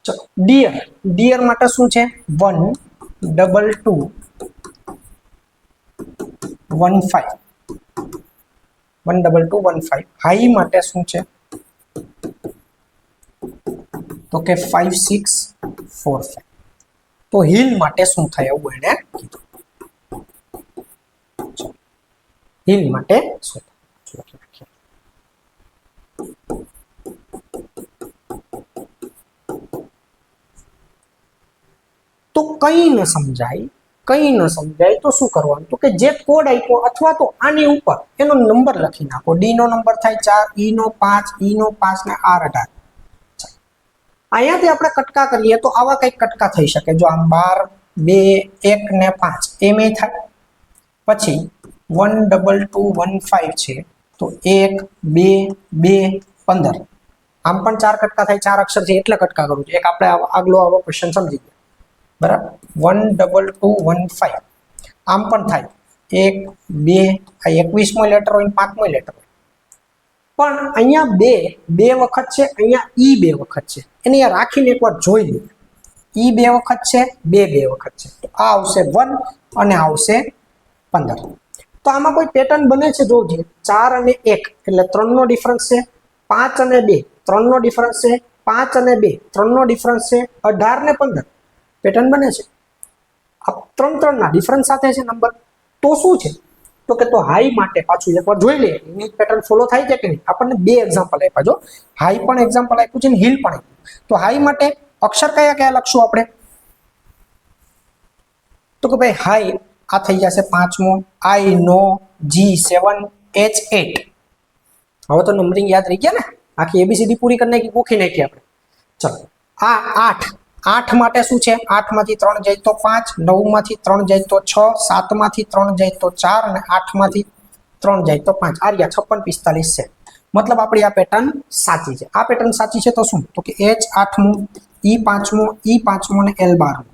ચલો ડિયર, ડિયર માટે શું છે? 1 2 2 1 5. 1 2 2 1 5. હાઈ માટે શું છે? તો કે 5 6 4 5. તો હિલ માટે શું થાય એવું એને કીધું. હિલ માટે શું થાય? તો કંઈ ન સમજાય તો શું કરવાનું? તો કે જે કોડ આપ્યો અથવા તો આની ઉપર એનો નંબર લખી નાખો. ડી નો નંબર થાય 4, ઈ નો 5, ઈ નો 5 ને R 18. અહીંયાથી આપણે કટકા કરીએ તો આવા કંઈક કટકા થઈ શકે. જો આમ 12 2 1 ને 5 એમ એ થાય. પછી 1 2 2 1 5 છે, તો 1 2 2 15. આમ પણ 4 કટકા થાય. 4 અક્ષર છે એટલે કટકા કરું છું. એક આપણે આગલો આવો ક્વેશ્ચન સમજી ગયા, બરાબર. 1 2 2 1 5 આમ પણ થાય. 1 2 આ 21મો લેટર હોય, 5મો લેટર હોય. પણ અહીંયા 2 વખત છે, અહીંયા ઈ 2 વખત છે. એને રાખીને એકવાર જોઈ લો. ઈ 2 વખત છે, 2 વખત છે. તો આ આવશે 1 અને આવશે 15. તો આમાં કોઈ પેટર્ન બને છે? જોજે. 4 અને 1 એટલે 3 નો ડિફરન્સ છે. 5 અને 2 3 નો ડિફરન્સ છે. 5 અને 2 3 નો ડિફરન્સ છે. 18 ને 15 પેટર્ન બને છે. આ 3 ના ડિફરન્સ સાથે છે નંબર. તો શું છે? તો કે તો હાઈ માટે પાછું એકવાર જોઈ લે એની પેટર્ન ફોલો થાય છે કે નહીં. આપણને 2 એક્ઝામ્પલ આપ્યા. જો હાઈ પણ એક્ઝામ્પલ આપ્યું છે ને હિલ પણ આપ્યું. તો હાઈ માટે અક્ષર કયા કયા લખશું આપણે? તો કે ભાઈ હાઈ આ થઈ જશે 5મો, I નો, G7 H8. હવે તો નંબરિંગ યાદ રહી ગયા ને. આખી ABCD પૂરી કરી નાખી, ગોખી નાખી આપણે. ચલો આ 8 8 માટે શું છે? 8 માંથી 3 જાય તો 5, 9 માંથી 3 જાય તો 6, 7 માંથી 3 જાય તો 4 અને 8 માંથી 3 જાય તો 5. આ રહ્યા 56 45 છે. મતલબ આપણી આ પેટર્ન સાચી છે. આ પેટર્ન સાચી છે તો શું? તો કે H 8મું, E 5મું, E 5મું અને L 12મું.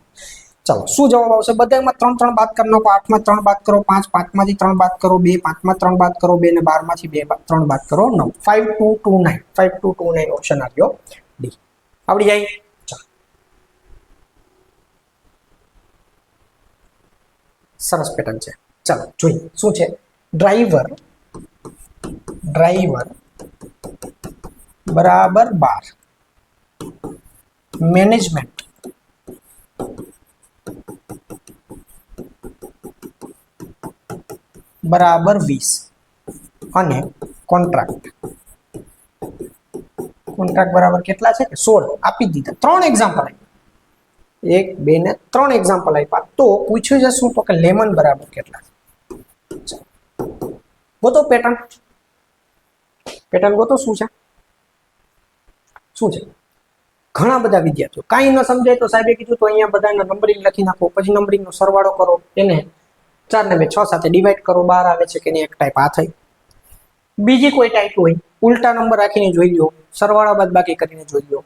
ચાલો શું જવાબ આવશે? બધામાં 3 3 બાદ કરી નાખો. 8 માં 3 બાદ કરો 5, 5 માંથી 3 બાદ કરો 2, 5 માં 3 બાદ કરો 2 ને 12 માંથી 2 3 બાદ કરો 9. 5229 5229 ઓપ્શન આવ્યો ડી. આવડી જાય? સરસ પેટર્ન છે. ચાલો જોઈએ શું છે. ડ્રાઈવર બરાબર 12, મેનેજમેન્ટ બરાબર 20 અને કોન્ટ્રાક્ટ બરાબર કેટલા છે? 16 આપી દીધા. 3 એક્ઝામ્પલ આપ્યા, 1 2 ને 3 એક્ઝામ્પલ આપ્યા. તો પૂછ્યું છે શું? તો કે લેમન બરાબર કેટલા છે? ગોતો પેટર્ન ગોતો. શું છે? ઘણા બધા વિદ્યાર્થીઓ કાંઈ ન સમજાય તો સાહેબે કીધું તો અહીંયા બધાના નંબરિંગ લખી નાખો, પછી નંબરિંગનો સરવાળો કરો, એને 4 ને 2 6 સાથે ડિવાઈડ કરો, 12 આવે છે કે નહીં. એક ટાઈપ આ થઈ. બીજી કોઈ ટાઈપ હોય ઉલટા નંબર રાખીને જોઈ લો, સરવાળા બાદ બાકી કરીને જોઈ લો.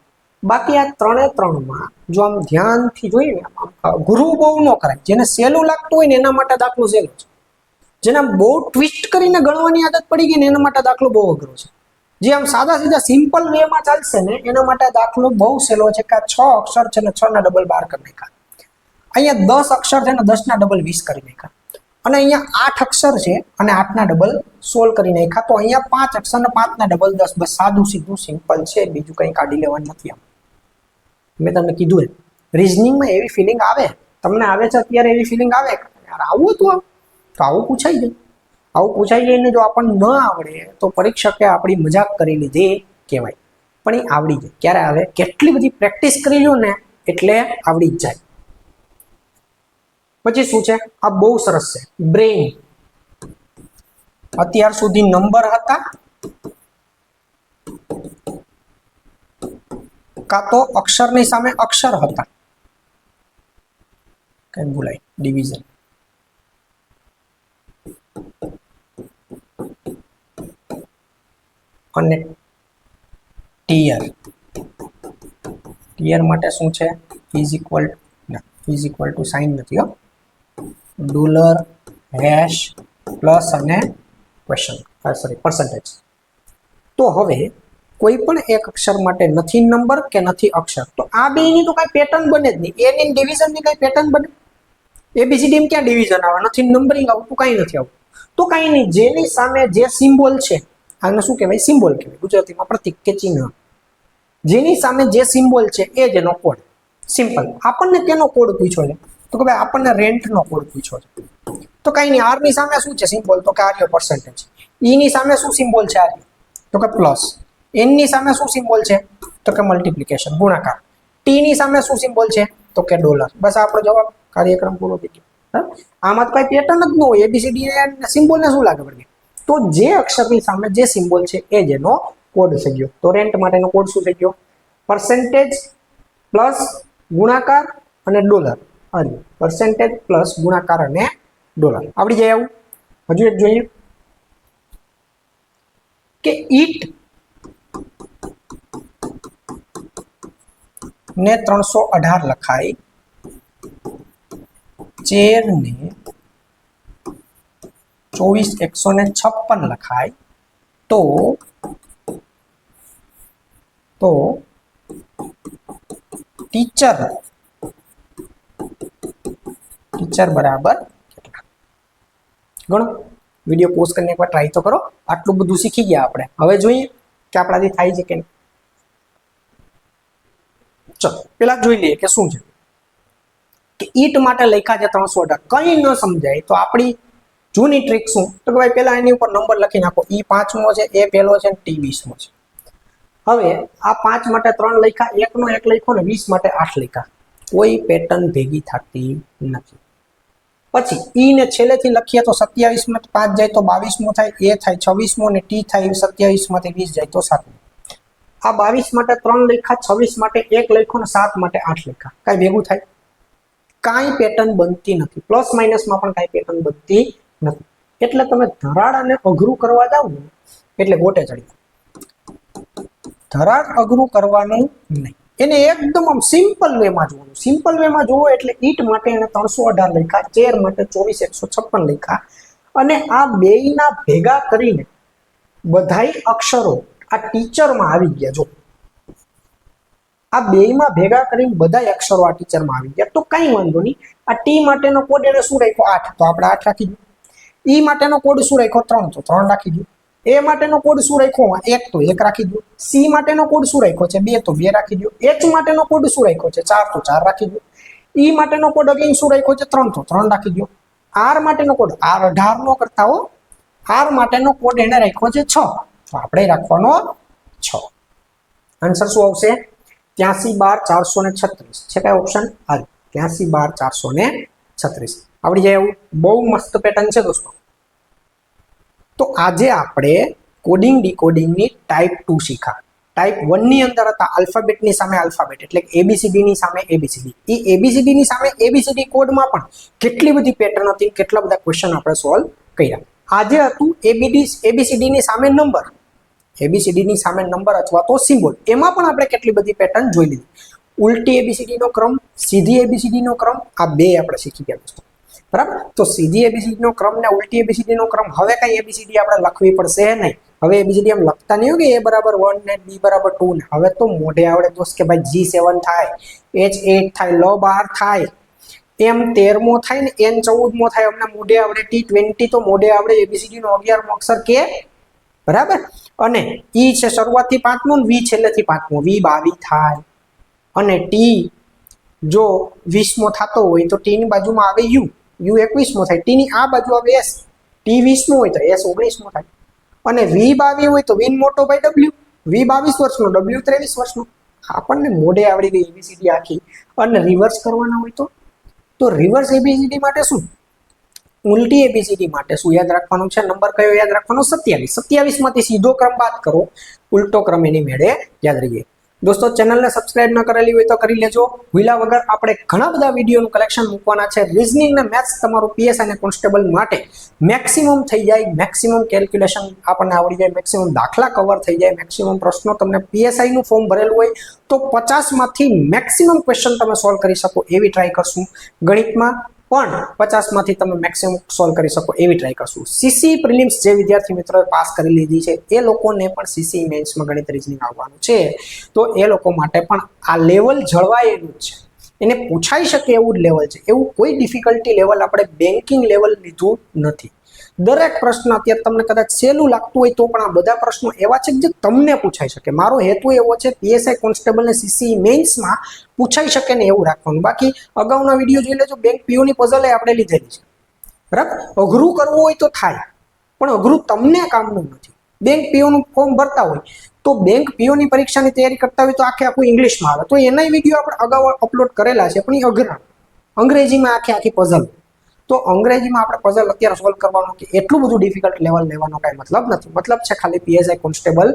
બાકી આ 3 માં જો આમ ધ્યાનથી જોઈએ ને, ગુરુ બહુ ન કરાય. જેને સહેલું લાગતું હોય ને એના માટે દાખલો સહેલો છે. જેને બહુ ટ્વિસ્ટ કરીને ગણવાની આદત પડી ગઈ ને એના માટે દાખલો બહુ અઘરો છે. જે આમ સાદા સીધા સિમ્પલ વેમાં ચાલશે ને એના માટે દાખલો બહુ સહેલો છે. કે 6 અક્ષર છે ને 6 ના ડબલ 12 કરી નાખ્યા. અહીંયા 10 અક્ષર છે ને 10 ના ડબલ 20 કરી નાખ્યા. અને અહીંયા 8 અક્ષર છે અને 8 ના ડબલ 16 કરી નાખ્યા. તો અહીંયા 5 અક્ષર ને 5 ના ડબલ 10. બસ સાદું સીધું સિમ્પલ છે, બીજું કંઈ કાઢી લેવાનું નથી. આમ મેં તમને કીધું એમ રીઝનિંગમાં એવી ફિલિંગ આવે, તમને આવે છે અત્યારે એવી ફિલિંગ આવે યાર આવું હતું તો આવું પૂછાઈ જાય. આવું પૂછાઈ જાય ને જો આપણને ન આવડે તો પરીક્ષકે આપણી મજાક કરી લીધી કહેવાય. પણ એ આવડી જાય. ક્યારે આવે? કેટલી બધી પ્રેક્ટિસ કરી લો ને એટલે આવડી જ જાય. પછી શું છે? આ બહુ સરસ છે. બ્રેઇન અત્યાર સુધી નંબર હતા કાં તો અક્ષરની સામે અક્ષર હતા. કઈ ભૂલાય? ડિવિઝન. અને ટીયર માટે શું છે? ઇઝ ઇક્વલ ટુ સાઇન નથી હો, ડોલર હેશ પ્લસ અને ક્વેશ્ચન પર્સન્ટેજ. તો હવે કોઈ પણ એક અક્ષર માટે નથી નંબર કે નથી અક્ષર, તો આ બેની તો કઈ પેટર્ન બને જ નહીં. એની ડિવિઝન ની કઈ પેટર્ન બને? એબીસીડી માં ક્યાં ડિવિઝન આવે? નથી નંબરિંગ આવતું, કઈ નથી આવતું. તો કઈ નહીં, જેની સામે જે સિમ્બોલ છે, આને શું કહેવાય? સિમ્બોલ કહેવાય ગુજરાતીમાં, પ્રતીક કે ચિહ્ન. જેની સામે જે સિમ્બોલ છે એ જ એનો કોડ. સિમ્પલ. આપણને કેનો કોડ પૂછ્યો છે? તો કે ભાઈ આપણને રેન્ટનો કોડ પૂછ્યો છે. તો કઈ નહીં, આર ની સામે શું છે સિમ્બોલ? તો કે આર્યો પર્સન્ટેજ. ઈ ની સામે શું સિમ્બોલ છે? આર્યો. તો કે પ્લસ. એન ની સામે શું સિમ્બોલ છે? તો કે મલ્ટીપ્લિકેશન, ગુણાકાર. ટી ની સામે શું સિમ્બોલ છે? તો કે ડોલર. બસ આપણો જવાબ, કાર્યક્રમ પૂરો થઈ ગયો. આમાં તો કઈ પેટર્ન જ ન હોય. એબીસીડી સિમ્બોલ ને શું લાગે પડે? તો જે અક્ષરની સામે જે સિમ્બોલ છે એ જ એનો કોડ થઈ ગયો. તો રેન્ટ માટેનો કોડ શું થઈ ગયો? પર્સન્ટેજ પ્લસ ગુણાકાર અને ડોલર. પર્સન્ટેજ પ્લસ ગુણાકાર અને ડોલર. આવડી જાય આવું? હજુ એક જોઈએ કે ઈટ ને 318 લખાય, ચેર ને 24156 લખાય, તો ટીચર બરાબર કેટલા? ગણો. વિડીયો પોઝ કરીને એકવાર ટ્રાય તો કરો. આટલું બધું શીખી ગયા આપણે. હવે જોઈએ કે આપણાથી થાય છે કે નહીં. ચલો પેલા જોઈ લઈએ કે શું છે. કે ઈટ માટે લખ્યા છે 318. કઈ ન સમજાય તો આપણી જૂની ટ્રીક શું? તો કે ભાઈ પેલા એની ઉપર નંબર લખી નાખો. ઈ 5મો છે, એ પહેલો છે, ટી 20મો છે. હવે આ 5 માટે 3 લખ્યા, 1 નો 1 લખ્યો ને 20 માટે 8 લખ્યા. કોઈ પેટર્ન ભેગી થતી નથી. પછી ઈ ને છેલ્લેથી લખીએ તો 27 માંથી 5 જાય તો 22મો થાય, એ થાય 26મો ને ટી થાય 27 માંથી 20 જાય તો 7મો. આ 22 માટે 3 લખ્યા, 26 માટે 1 લખ્યો ને 7 માટે 8 લખ્યા. કાંઈ ભેગું થાય? કાંઈ પેટર્ન બનતી નથી. પ્લસ માઇનસમાં પણ કાંઈ પેટર્ન બનતી નથી. એટલે તમે ધરાડ અને અઘરું કરવા જાવ ને એટલે ગોટે ચડી જાવ. ધરાડ અઘરું કરવાનું નહીં. એને એકદમ આમ સિમ્પલ વેમાં જોવાનું. સિમ્પલ વેમાં જોવો એટલે ઈટ માટે એને 318 લખ્યા, ચેર માટે 24,156 લખ્યા. અને આ બેયના ભેગા કરીને બધાય અક્ષરો આ ટીચરમાં આવી ગયા. જો આ બેયમાં ભેગા કરીને બધાય અક્ષરો આ ટીચરમાં આવી ગયા તો કઈ વાંધો નહીં. આ ટી માટેનો કોડ એને શું રાખ્યો? 8, તો આપણે 8 રાખી દઈએ. ઈ માટેનો કોડ શું રાખ્યો? 3, તો 3 રાખી દઈએ. એ માટેનો કોડ શું રાખ્યો? 1, તો 1 રાખી દો. સી માટેનો કોડ શું રાખ્યો છે? 2, તો 2 રાખી દો. એચ માટેનો કોડ શું રાખ્યો છે? 4, તો 4 રાખી દો. ઈ માટેનો કોડ અગેન શું રાખ્યો છે? 3, તો 3 રાખી દો. આર માટેનો કોડ આર 18 નો કરતા હો. આર માટેનો કોડ એને રાખ્યો છે 6, તો આપણે રાખવાનો 6. આન્સર શું આવશે? 83, 12, 436 છે. કયો ઓપ્શન? આ 83, 12, 436 આવડી જાય એવું. બહુ મસ્ત પેટર્ન છે દોસ્તો. તો આજે આપણે કોડિંગ ડીકોડિંગની ટાઈપ 2 શીખા. ટાઈપ 1 ની અંદર હતા આલ્ફાબેટની સામે આલ્ફાબેટ એટલે કે એબીસીડી ની સામે એબીસીડી. એ એબીસીડી ની સામે એબીસીડી કોડમાં પણ કેટલી બધી પેટર્ન હતી, કેટલા બધા ક્વેશ્ચન આપણે સોલ્વ કર્યા. આજે હતું એબીસીડી ની સામે નંબર, એબીસીડી ની સામે નંબર અથવા તો સિમ્બોલ. એમાં પણ આપણે કેટલી બધી પેટર્ન જોઈ લીધી. ઉલટી એબીસીડી નો ક્રમ, સીધી એબીસીડી નો ક્રમ, આ બે આપણે શીખી ગયા દોસ્તો. બરાબર. તો સીધી એબીસીડી નો ક્રમ ને ઉલટી એબીસીડી નો ક્રમ. હવે કઈ એબીસીડી આપણે લખવી પડશે નહીં. હવે એબીસીડી આમ લખતા નહીં હોય કે a બરાબર 1 ને b બરાબર 2 ને. હવે તો મોઢે આવડે દોસ્ત કે ભાઈ G7 થાય, H8 થાય, લ 12 થાય, M 13મો થાય ને N 14મો થાય. અમને મોઢે આવડે. T20 તો મોઢે આવડે. એબીસીડી નો 11મો અક્ષર કે. બરાબર. અને ઈ છે શરૂઆતથી 5મો ને V છેલ્લેથી 5મો. V 22 થાય અને T જો 20મો થતો હોય તો T ની બાજુમાં આવે U, U 21મો થાય. T ની આ બાજુ આવે S, T 20મો હોય તો S 19મો થાય. અને V 22 હોય તો V મોટો ભાઈ W, V 22 વર્ષનો, W 23 વર્ષનો. આપણને મોઢે આવડી ગઈ એબીસીડી આખી. અને રિવર્સ કરવાના હોય તો રિવર્સ એબીસીડી માટે શું? ઉલટી એબીસીડી માટે શું યાદ રાખવાનું છે? નંબર કયો યાદ રાખવાનો? 27. 27 માંથી સીધો ક્રમ બાદ કરો, ઉલટો ક્રમ એની મેળે યાદ રહી જાય. દોસ્તો ચેનલને સબસ્ક્રાઇબ ન કરેલી હોય તો કરી લેજો. ભૂલા વગર આપણે ઘણા બધા વિડીયોનું કલેક્શન મૂકવાના છે. રીઝનિંગ ને મેથ્સ તમારું પીએસઆઈ અને કોન્સ્ટેબલ માટે મેક્સિમમ થઈ જાય. મેક્સિમમ કેલ્ક્યુલેશન આપણને આવડી જાય, મેક્સિમમ દાખલા કવર થઈ જાય, મેક્સિમમ પ્રશ્નો. તમને પીએસઆઈ નું ફોર્મ ભરેલું હોય તો 50 માંથી મેક્સિમમ ક્વેશ્ચન તમે સોલ્વ કરી શકો એવી ટ્રાય કરશું. ગણિતમાં પણ 50 માંથી તમે મેક્સિમમ સોલ્વ કરી શકો એવી ટ્રાય કરશું. સીસી પ્રિલિમ્સ જે વિદ્યાર્થી મિત્રોએ પાસ કરી લીધી છે એ લોકોને પણ સીસી મેન્સમાં ગણિત રીઝનિંગ આવવાનું છે. તો એ લોકો માટે પણ આ લેવલ જળવાયેલું જ છે. એને પૂછાઈ શકે એવું જ લેવલ છે. એવું કોઈ ડિફિકલ્ટી લેવલ આપણે બેન્કિંગ લેવલ લીધું નથી. દરેક પ્રશ્ન અત્યારે તમને કદાચ સહેલું લાગતું હોય તો પણ આ બધા પ્રશ્નો એવા છે જે તમને પૂછાઈ શકે. મારો હેતુ એવો છે પીએસઆઈ કોન્સ્ટેબલ ને સીસી મેન્સમાં પૂછાઈ શકે ને એવું રાખવાનું. બાકી અગાઉના વિડીયો જોઈ લેજો. બેંક પીઓની પઝલ આપણે લીધેલી છે. બરાબર. અઘરું કરવું હોય તો થાય, પણ અઘરું તમને કામનું નથી. બેંક પીઓનું ફોર્મ ભરતા હોય તો બેંક પીઓની પરીક્ષાની તૈયારી કરતા હોય તો આખું ઇંગ્લિશમાં આવે તો એના વિડીયો આપણે અગાઉ અપલોડ કરેલા છે. પણ એ અઘરા અંગ્રેજીમાં આખી પઝલ. તો અંગ્રેજીમાં આપણે પઝલ અત્યારે સોલ્વ કરવાનો કે એટલું બધું ડિફિકલ્ટ લેવલ લેવાનો કાંઈ મતલબ નથી. મતલબ છે ખાલી પીએસઆઈ કોન્સ્ટેબલ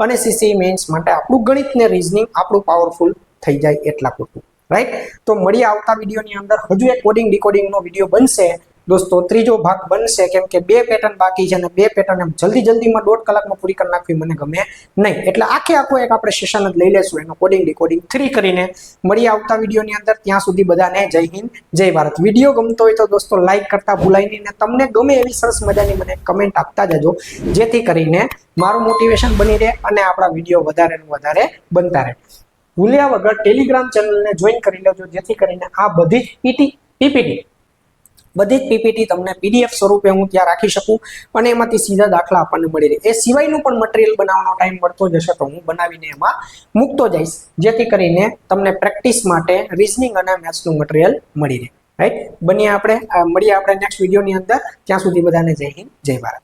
અને સીસી મેન્સ માટે આપણું ગણિત ને રીઝનિંગ આપણું પાવરફુલ થઈ જાય એટલા પૂરતું. રાઈટ. તો મળીએ આવતા વિડીયોની અંદર. હજુ એક કોડિંગ ડીકોડિંગનો વિડીયો બનશે દોસ્તો. ત્રીજો ભાગ બનશે કેમ કે 2 પેટર્ન બાકી છે અને 2 પેટર્ન એમ જલ્દીમાં 1.5 કલાકમાં પૂરી કરી નાખવી મને ગમે નહીં. એટલે આખું એક આપણે સેશન જ લઈ લેશું એનો કોડિંગ ડીકોડિંગ 3 કરીને. મળીએ આવતા વિડીયોની અંદર. ત્યાં સુધી બધાને જય હિન્દ, જય ભારત. વિડીયો ગમતો હોય તો દોસ્તો લાઈક કરતા ભૂલાય નહીં. ને તમને ગમે એવી સરસ મજાની મને કમેન્ટ આપતા જજો જેથી કરીને મારું મોટિવેશન બની રહે અને આપણા વિડીયો વધારે ને વધારે બનતા રહે. ભૂલ્યા વગર ટેલિગ્રામ ચેનલને જોઈન કરી લેજો જેથી કરીને આ બધી જ પીપીટી તમને પીડીએફ સ્વરૂપે હું ત્યાં રાખી શકું અને એમાંથી સીધા દાખલા આપણને મળી રહે. એ સિવાયનું પણ મટીરિયલ બનાવવાનો ટાઈમ મળતો જશે તો હું બનાવીને એમાં મૂકતો જઈશ જેથી કરીને તમને પ્રેક્ટિસ માટે રીઝનિંગ અને મેથ્સનું મટીરિયલ મળી રહે. રાઈટ. મળીએ આપણે નેક્સ્ટ વિડીયોની અંદર. ત્યાં સુધી બધાને જય હિન્દ, જય ભારત.